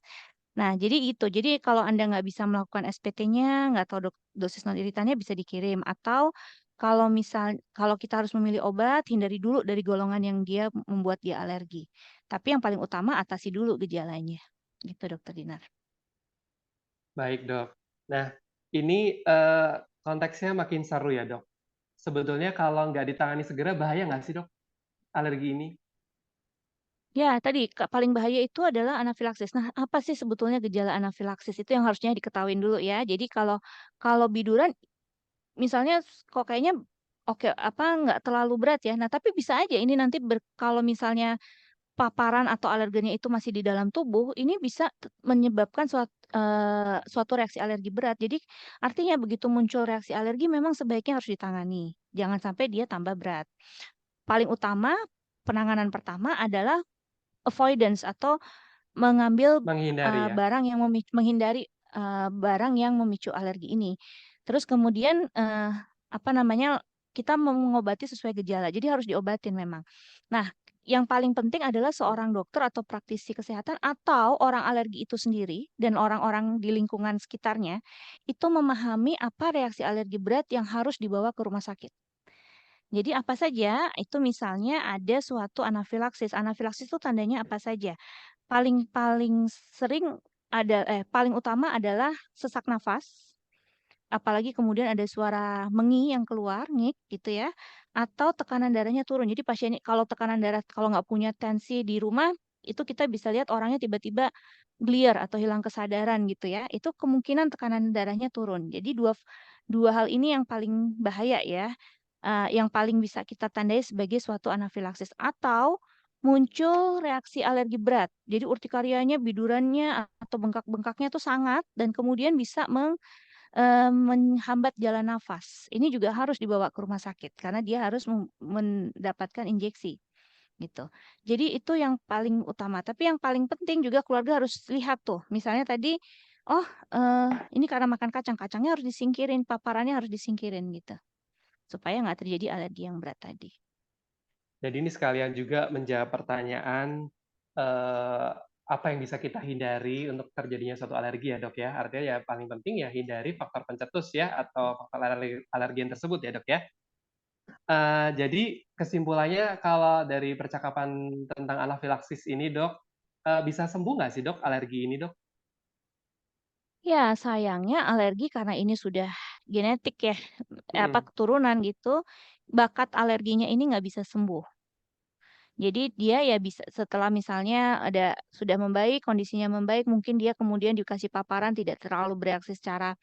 Nah, jadi itu. Jadi kalau Anda nggak bisa melakukan SPT-nya, nggak tahu dosis non iritannya bisa dikirim. Atau kalau kita harus memilih obat, hindari dulu dari golongan yang dia membuat dia alergi. Tapi yang paling utama atasi dulu gejalanya. Gitu, Dokter Dinar. Baik, Dok. Nah, ini konteksnya makin seru ya, Dok. Sebetulnya kalau nggak ditangani segera, bahaya nggak sih, Dok, alergi ini? Ya, tadi paling bahaya itu adalah anafilaksis. Nah, apa sih sebetulnya gejala anafilaksis itu yang harusnya diketahui dulu ya. Jadi kalau biduran misalnya kok kayaknya oke apa nggak terlalu berat ya. Nah, tapi bisa aja ini nanti kalau misalnya paparan atau alergennya itu masih di dalam tubuh, ini bisa menyebabkan suatu reaksi alergi berat. Jadi artinya begitu muncul reaksi alergi memang sebaiknya harus ditangani. Jangan sampai dia tambah berat. Paling utama penanganan pertama adalah avoidance atau mengambil Menghindari ya? barang yang menghindari barang yang memicu alergi ini. Terus kemudian apa namanya kita mengobati sesuai gejala. Jadi harus diobatin memang. Nah, yang paling penting adalah seorang dokter atau praktisi kesehatan atau orang alergi itu sendiri dan orang-orang di lingkungan sekitarnya itu memahami apa reaksi alergi berat yang harus dibawa ke rumah sakit. Jadi apa saja? Itu misalnya ada suatu anafilaksis. Anafilaksis itu tandanya apa saja? Paling paling sering paling utama adalah sesak nafas, apalagi kemudian ada suara mengi yang keluar, ngik gitu ya, atau tekanan darahnya turun. Jadi pasien kalau tekanan darah kalau nggak punya tensi di rumah, itu kita bisa lihat orangnya tiba-tiba clear atau hilang kesadaran gitu ya. Itu kemungkinan tekanan darahnya turun. Jadi dua dua hal ini yang paling bahaya ya. Yang paling bisa kita tandai sebagai suatu anafilaksis atau muncul reaksi alergi berat. Jadi urtikarianya, bidurannya atau bengkak-bengkaknya itu sangat dan kemudian bisa menghambat jalan nafas. Ini juga harus dibawa ke rumah sakit karena dia harus mendapatkan injeksi gitu. Jadi itu yang paling utama. Tapi yang paling penting juga keluarga harus lihat tuh. Misalnya tadi, oh ini karena makan kacang, kacangnya harus disingkirin, paparannya harus disingkirin gitu, supaya nggak terjadi alergi yang berat tadi. Jadi ini sekalian juga menjawab pertanyaan apa yang bisa kita hindari untuk terjadinya suatu alergi ya dok ya. Artinya ya paling penting ya hindari faktor pencetus ya atau faktor alergen tersebut ya dok ya. Jadi kesimpulannya kalau dari percakapan tentang anafilaksis ini dok, bisa sembuh nggak sih dok alergi ini dok? Ya, sayangnya alergi karena ini sudah genetik ya, apa, Mhm. keturunan gitu, bakat alerginya ini nggak bisa sembuh. Jadi dia ya bisa setelah misalnya sudah membaik, kondisinya membaik, mungkin dia kemudian dikasih paparan tidak terlalu bereaksi secara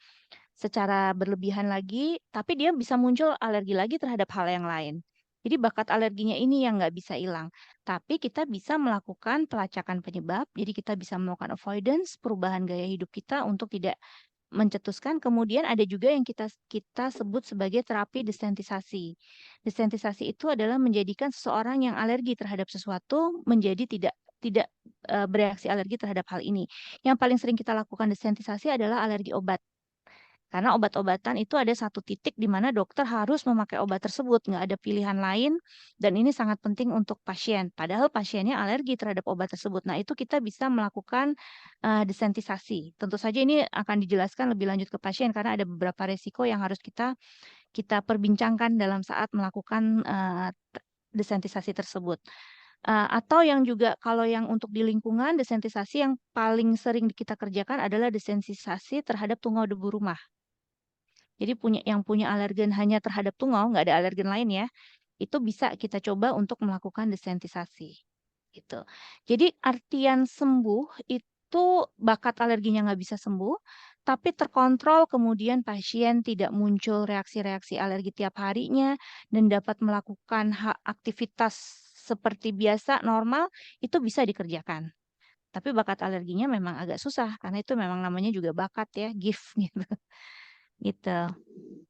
secara berlebihan lagi, tapi dia bisa muncul alergi lagi terhadap hal yang lain. Jadi bakat alerginya ini yang nggak bisa hilang. Tapi kita bisa melakukan pelacakan penyebab, jadi kita bisa melakukan avoidance, perubahan gaya hidup kita untuk tidak mencetuskan. Kemudian ada juga yang kita kita sebut sebagai terapi desensitisasi. Desensitisasi itu adalah menjadikan seseorang yang alergi terhadap sesuatu menjadi tidak tidak bereaksi alergi terhadap hal ini. Yang paling sering kita lakukan desensitisasi adalah alergi obat. Karena obat-obatan itu ada satu titik di mana dokter harus memakai obat tersebut, nggak ada pilihan lain, dan ini sangat penting untuk pasien. Padahal pasiennya alergi terhadap obat tersebut. Nah, itu kita bisa melakukan desensitisasi. Tentu saja ini akan dijelaskan lebih lanjut ke pasien karena ada beberapa resiko yang harus kita kita perbincangkan dalam saat melakukan desensitisasi tersebut. Atau yang juga kalau yang untuk di lingkungan desensitisasi yang paling sering kita kerjakan adalah desensitisasi terhadap tungau debu rumah. Jadi yang punya alergen hanya terhadap tungau, nggak ada alergen lain ya, itu bisa kita coba untuk melakukan desensitisasi, gitu. Jadi artian sembuh itu bakat alerginya nggak bisa sembuh, tapi terkontrol kemudian pasien tidak muncul reaksi-reaksi alergi tiap harinya dan dapat melakukan aktivitas seperti biasa, normal, itu bisa dikerjakan. Tapi bakat alerginya memang agak susah, karena itu memang namanya juga bakat ya, gift gitu, gitu.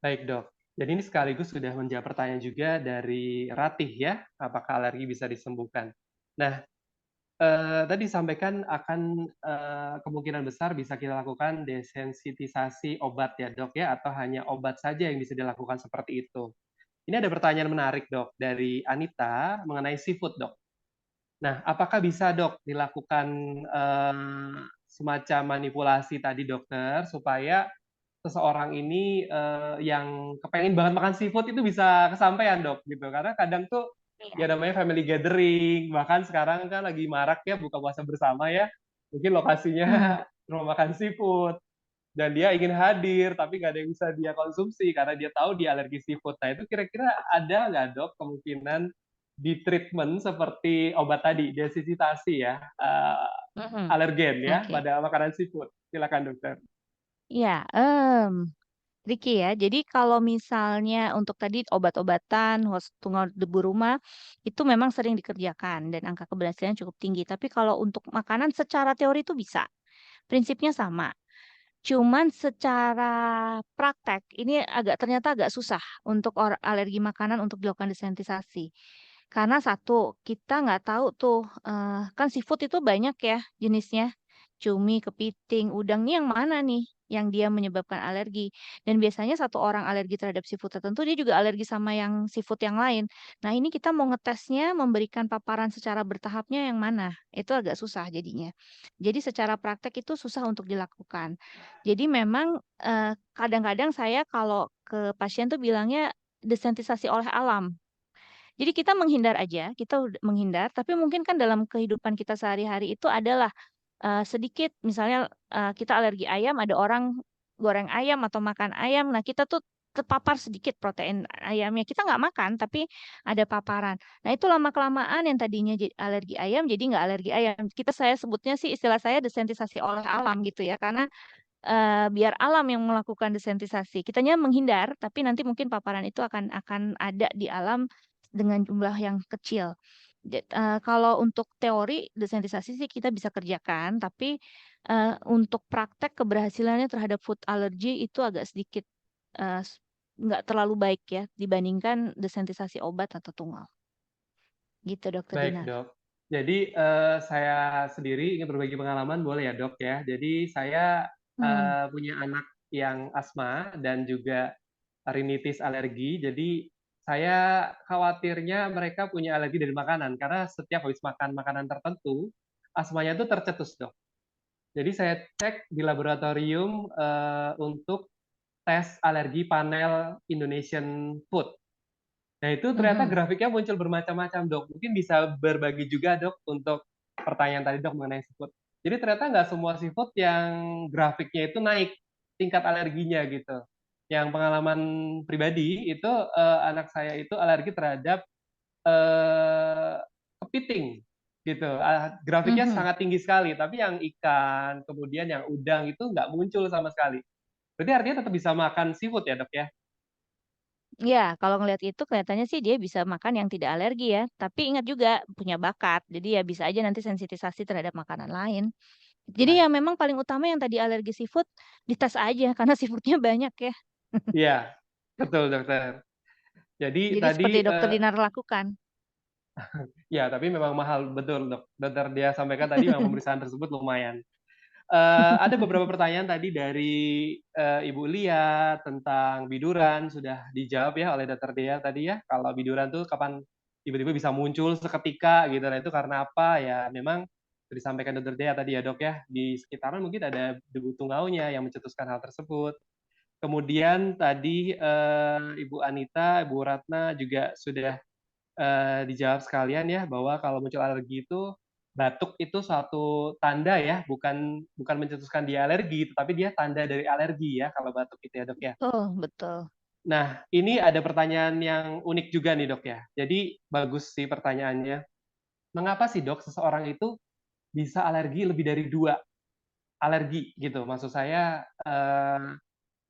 Baik dok. Jadi ini sekaligus sudah menjawab pertanyaan juga dari Ratih ya, apakah alergi bisa disembuhkan. Nah, tadi disampaikan akan kemungkinan besar bisa kita lakukan desensitisasi obat ya dok ya, atau hanya obat saja yang bisa dilakukan seperti itu. Ini ada pertanyaan menarik dok dari Anita mengenai seafood dok. Nah, apakah bisa dok dilakukan semacam manipulasi tadi dokter supaya seseorang ini yang kepengen banget makan seafood itu bisa kesampaian dok gitu, karena kadang tuh Iya. ya namanya family gathering, bahkan sekarang kan lagi marak ya buka puasa bersama ya, mungkin lokasinya Hmm. rumah makan seafood dan dia ingin hadir tapi nggak ada yang bisa dia konsumsi karena dia tahu dia alergi seafood. Nah itu kira-kira ada nggak dok kemungkinan di treatment seperti obat tadi desensitasi ya, Mhm. alergen ya Oke. pada makanan seafood? Silakan dokter. Iya, tricky ya. Jadi kalau misalnya untuk tadi obat-obatan, tunggal debu rumah, itu memang sering dikerjakan dan angka keberhasilan cukup tinggi. Tapi kalau untuk makanan secara teori itu bisa. Prinsipnya sama. Cuman secara praktek ini ternyata agak susah untuk alergi makanan untuk dilakukan desensitisasi. Karena satu, kita nggak tahu tuh, kan seafood itu banyak ya jenisnya, cumi, kepiting, udang, nih yang mana nih yang dia menyebabkan alergi. Dan biasanya satu orang alergi terhadap seafood tertentu, dia juga alergi sama yang seafood yang lain. Nah, ini kita mau ngetesnya, memberikan paparan secara bertahapnya yang mana, itu agak susah jadinya. Jadi secara praktek itu susah untuk dilakukan. Jadi memang, kadang-kadang saya kalau ke pasien tuh bilangnya desensitisasi oleh alam. Jadi kita menghindar aja, kita menghindar, tapi mungkin kan dalam kehidupan kita sehari-hari itu adalah, sedikit misalnya, kita alergi ayam, ada orang goreng ayam atau makan ayam, nah kita tuh terpapar sedikit protein ayamnya, kita nggak makan tapi ada paparan. Nah itu lama-kelamaan yang tadinya alergi ayam, jadi nggak alergi ayam. Saya sebutnya sih istilah saya desensitisasi oleh alam gitu ya, karena biar alam yang melakukan desensitisasi. Kitanya menghindar, tapi nanti mungkin paparan itu akan ada di alam dengan jumlah yang kecil. Kalau untuk teori desensitisasi sih kita bisa kerjakan, tapi, untuk praktek keberhasilannya terhadap food allergy itu agak sedikit, eee, s nggak terlalu baik ya dibandingkan desensitisasi obat atau tunggal. Gitu Dokter Baik, Dinar. Dok. Jadi, saya sendiri ingin berbagi pengalaman boleh ya, Dok, ya? Jadi saya, Hmm. punya anak yang asma dan juga rinitis alergi, jadi saya khawatirnya mereka punya alergi dari makanan, karena setiap habis makan makanan tertentu, asmanya tuh tercetus, Dok. Jadi saya cek di laboratorium untuk tes alergi panel Indonesian Food. Nah, itu ternyata Mhm. grafiknya muncul bermacam-macam, Dok. Mungkin bisa berbagi juga, Dok, untuk pertanyaan tadi, Dok, mengenai seafood. Jadi ternyata nggak semua seafood yang grafiknya itu naik tingkat alerginya gitu. Yang pengalaman pribadi itu anak saya itu alergi terhadap kepiting gitu. Grafiknya Mhm. sangat tinggi sekali, tapi yang ikan, kemudian yang udang itu nggak muncul sama sekali. Berarti artinya tetap bisa makan seafood ya, Dok ya? Iya, kalau ngelihat itu kelihatannya sih dia bisa makan yang tidak alergi ya, tapi ingat juga punya bakat. Jadi ya bisa aja nanti sensitisasi terhadap makanan lain. Jadi ya Baik. memang paling utama yang tadi alergi seafood, dites aja karena seafood-nya banyak ya. Iya, betul, Dokter. Jadi Jadi tadi seperti dokter Dinar lakukan. ya, tapi memang mahal betul, Dok. Dokter dia sampaikan tadi memang pemeriksaan tersebut lumayan. Ada beberapa pertanyaan tadi dari Ibu Lia tentang biduran sudah dijawab ya oleh Dokter Dea tadi ya. Kalau biduran tuh kapan tiba-tiba bisa muncul seketika gitu. Nah, itu karena apa? Ya memang sudah disampaikan Dokter Dea tadi ya, Dok ya. Di sekitaran mungkin ada debu tungaunya yang mencetuskan hal tersebut. Kemudian tadi Ibu Anita, Ibu Ratna juga sudah dijawab sekalian ya bahwa kalau muncul alergi itu batuk itu suatu tanda ya, bukan bukan mencetuskan dia alergi, tetapi dia tanda dari alergi ya kalau batuk itu ya, Dok ya. Betul, betul. Nah, ini ada pertanyaan yang unik juga nih, Dok ya. Jadi bagus sih pertanyaannya. Mengapa sih, Dok, seseorang itu bisa alergi lebih dari 2 alergi gitu? Maksud saya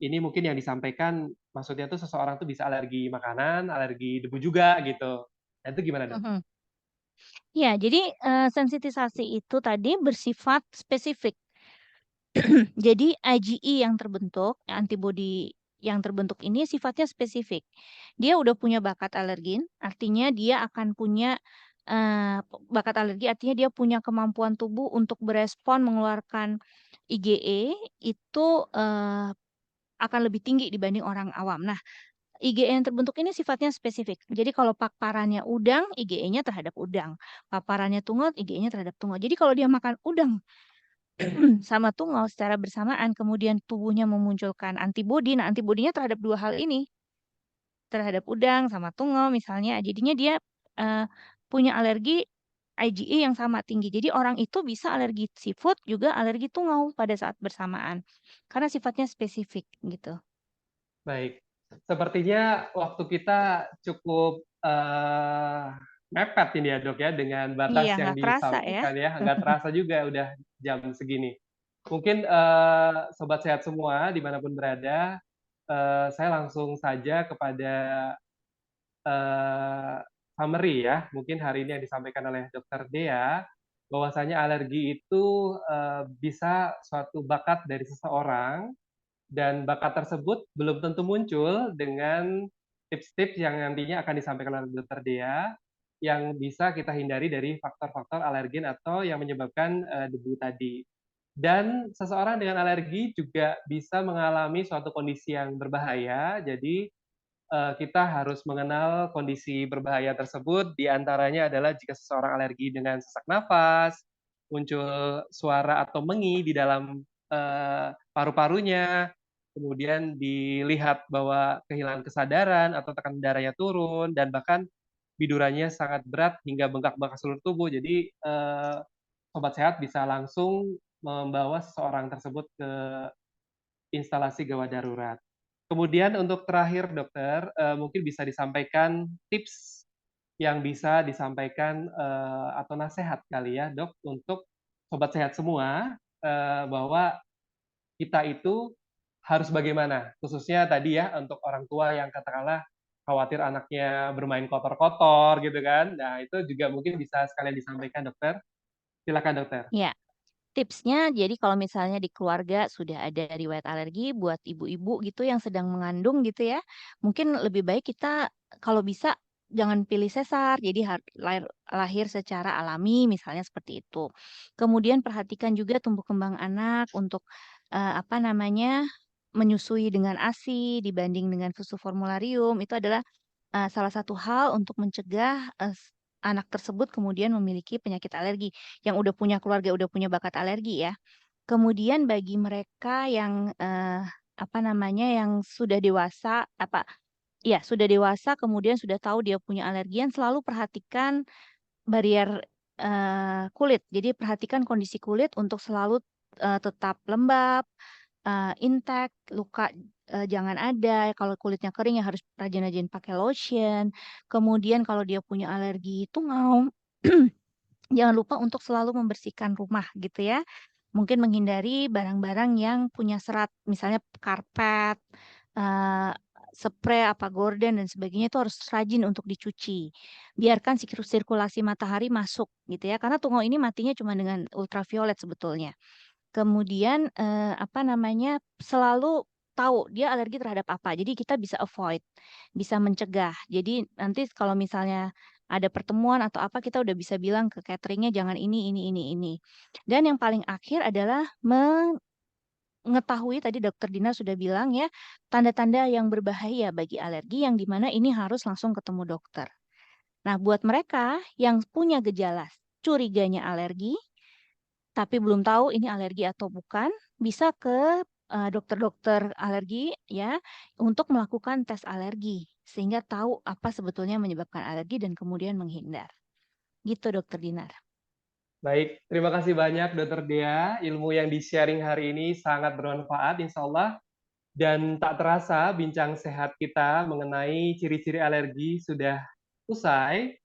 ini mungkin yang disampaikan maksudnya tuh seseorang tuh bisa alergi makanan, alergi debu juga gitu. Nah, itu gimana, Dok? Mhm. Ya, jadi, sensitisasi itu tadi bersifat spesifik. Jadi IgE yang terbentuk, antibodi yang terbentuk ini sifatnya spesifik. Dia udah punya bakat alergen, artinya dia akan punya, bakat alergi artinya dia punya kemampuan tubuh untuk berespon mengeluarkan IgE itu, akan lebih tinggi dibanding orang awam. Nah, IgE yang terbentuk ini sifatnya spesifik. Jadi kalau paparannya udang, IgE-nya terhadap udang. Paparannya tungau, IgE-nya terhadap tungau. Jadi kalau dia makan udang sama tungau secara bersamaan, kemudian tubuhnya memunculkan antibodi. Nah, antibodinya terhadap 2 hal ini, terhadap udang sama tungau misalnya. Jadinya dia, eee, punya alergi IgE yang sama tinggi. Jadi orang itu bisa alergi seafood, juga alergi tungau pada saat bersamaan, karena sifatnya spesifik gitu. Baik. Sepertinya waktu kita cukup, mepet ini ya, Dok, ya, dengan Iya, batas yang nggak kerasa ya. disampaikan ya, nggak terasa juga udah jam segini. Mungkin, sobat sehat semua dimanapun berada, saya langsung saja kepada, eee, summary ya, mungkin hari ini yang disampaikan oleh Dokter Dea, bahwasanya alergi itu, bisa suatu bakat dari seseorang dan bakat tersebut belum tentu muncul dengan tips-tips yang nantinya akan disampaikan oleh Dokter Dea, yang bisa kita hindari dari faktor-faktor alergen atau yang menyebabkan, debu tadi. Dan seseorang dengan alergi juga bisa mengalami suatu kondisi yang berbahaya, jadi, kita harus mengenal kondisi berbahaya tersebut, di antaranya adalah jika seseorang alergi dengan sesak napas, muncul suara atau mengi di dalam, paru-parunya, kemudian dilihat bahwa kehilangan kesadaran atau tekanan darahnya turun, dan bahkan bidurannya sangat berat hingga bengkak-bengkak seluruh tubuh. Jadi, sobat sehat bisa langsung membawa seseorang tersebut ke instalasi gawat darurat. Kemudian untuk terakhir dokter, mungkin bisa disampaikan tips yang bisa disampaikan, atau nasehat kali ya Dok, untuk sobat sehat semua, bahwa kita itu harus bagaimana? Khususnya tadi ya untuk orang tua yang katakanlah khawatir anaknya bermain kotor-kotor gitu kan. Nah itu juga mungkin bisa sekalian disampaikan dokter. Silakan dokter. Ya. Tipsnya, jadi kalau misalnya di keluarga sudah ada riwayat alergi buat ibu-ibu gitu yang sedang mengandung gitu ya, mungkin lebih baik kita kalau bisa jangan pilih sesar, jadi lahir secara alami misalnya seperti itu. Kemudian perhatikan juga tumbuh kembang anak untuk, apa namanya, menyusui dengan ASI dibanding dengan susu formularium, itu adalah, salah satu hal untuk mencegah, anak tersebut kemudian memiliki penyakit alergi, yang udah punya keluarga, udah punya bakat alergi ya. Kemudian bagi mereka yang apa namanya, yang sudah dewasa, ya sudah dewasa kemudian sudah tahu dia punya alergian, selalu perhatikan barrier kulit. Jadi perhatikan kondisi kulit untuk selalu tetap lembab, intact, luka jangan ada. Kalau kulitnya kering ya harus rajin-rajin pakai lotion. Kemudian kalau dia punya alergi tungau, jangan lupa untuk selalu membersihkan rumah gitu ya. Mungkin menghindari barang-barang yang punya serat, misalnya karpet, eh, spray apa gorden dan sebagainya itu harus rajin untuk dicuci. Biarkan sirkulasi matahari masuk gitu ya, karena tungau ini matinya cuma dengan ultraviolet sebetulnya. Kemudian apa namanya, selalu tahu dia alergi terhadap apa. Jadi kita bisa avoid, bisa mencegah. Jadi nanti kalau misalnya ada pertemuan atau apa, kita udah bisa bilang ke cateringnya jangan ini. Dan yang paling akhir adalah mengetahui, tadi Dokter Dina sudah bilang ya, tanda-tanda yang berbahaya bagi alergi yang dimana ini harus langsung ketemu dokter. Nah, buat mereka yang punya gejala curiganya alergi, tapi belum tahu ini alergi atau bukan, bisa ke dokter-dokter alergi ya untuk melakukan tes alergi sehingga tahu apa sebetulnya menyebabkan alergi dan kemudian menghindar. Gitu Dokter Dinar. Baik, terima kasih banyak Dokter Dea. Ilmu yang di-sharing hari ini sangat bermanfaat, insya Allah. Dan tak terasa bincang sehat kita mengenai ciri-ciri alergi sudah usai.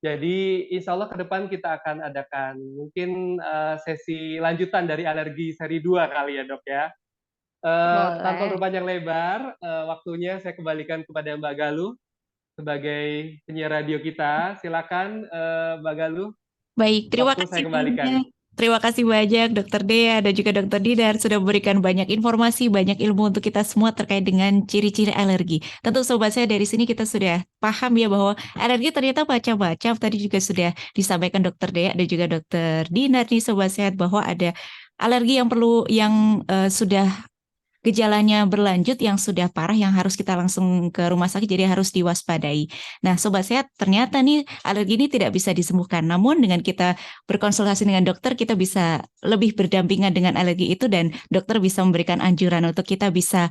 Jadi insya Allah ke depan kita akan adakan mungkin sesi lanjutan dari alergi seri 2 kali ya dok ya. Tanpa Boleh. berpanjang lebar, waktunya saya kembalikan kepada Mbak Galuh sebagai penyiar radio kita. Silakan Mbak Galuh, Baik, terima waktu kasih saya kembalikan. banyak. Terima kasih banyak Dokter Dea dan juga Dokter Didar sudah memberikan banyak informasi, banyak ilmu untuk kita semua terkait dengan ciri-ciri alergi. Tentu sobat saya dari sini kita sudah paham ya bahwa alergi ternyata macam-macam. Tadi juga sudah disampaikan Dokter Dea dan juga Dokter Dinar nih sobat sehat bahwa ada alergi yang perlu sudah gejalanya berlanjut yang sudah parah yang harus kita langsung ke rumah sakit jadi harus diwaspadai. Nah, sobat sehat, ternyata nih alergi ini tidak bisa disembuhkan. Namun dengan kita berkonsultasi dengan dokter kita bisa lebih berdampingan dengan alergi itu dan dokter bisa memberikan anjuran untuk kita bisa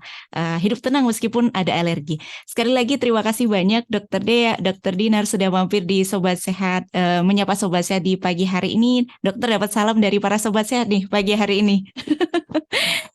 hidup tenang meskipun ada alergi. Sekali lagi terima kasih banyak Dokter Dea, Dokter Dinar sudah mampir di Sobat Sehat menyapa Sobat Sehat di pagi hari ini. Dokter dapat salam dari para sobat sehat nih pagi hari ini.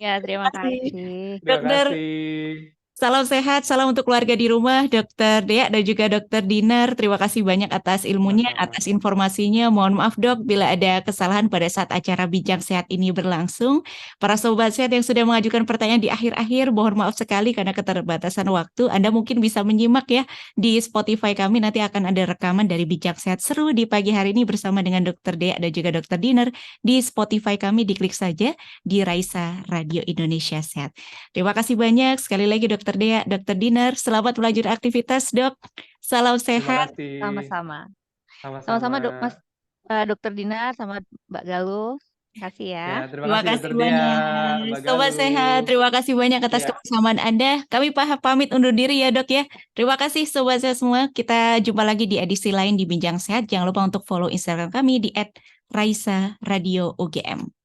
Ya, terima Kasih. kasih. Terima Dokter, kasih. salam sehat, salam untuk keluarga di rumah, Dokter Dea dan juga Dokter Dinar. Terima kasih banyak atas ilmunya, Sama-sama. atas informasinya. Mohon maaf dok bila ada kesalahan pada saat acara Bincang Sehat ini berlangsung. Para sobat sehat yang sudah mengajukan pertanyaan di akhir-akhir, mohon maaf sekali karena keterbatasan waktu. Anda mungkin bisa menyimak ya di Spotify kami. Nanti akan ada rekaman dari Bincang Sehat seru di pagi hari ini bersama dengan Dokter Dea dan juga Dokter Dinar di Spotify kami. Diklik saja di Raisa Radio Indonesia Sehat. Terima kasih banyak sekali lagi Dokter Dea, Dokter Dinar. Selamat melanjutkan aktivitas, Dok. Salam Terima sehat. kasih. Sama-sama. Sama-sama. Sama-sama Dokter Dinar sama Mbak Galuh. Kasih ya. Ya, terima Terima kasih kasih Dokter Dea, banyak. Mbak Sobat sehat, Galuh. terima kasih banyak atas Ya. kebersamaan Anda. Kami pamit undur diri ya, Dok ya. Terima kasih sobat sehat semua. Kita jumpa lagi di edisi lain di Bincang Sehat. Jangan lupa untuk follow Instagram kami di @raisa radio UGM.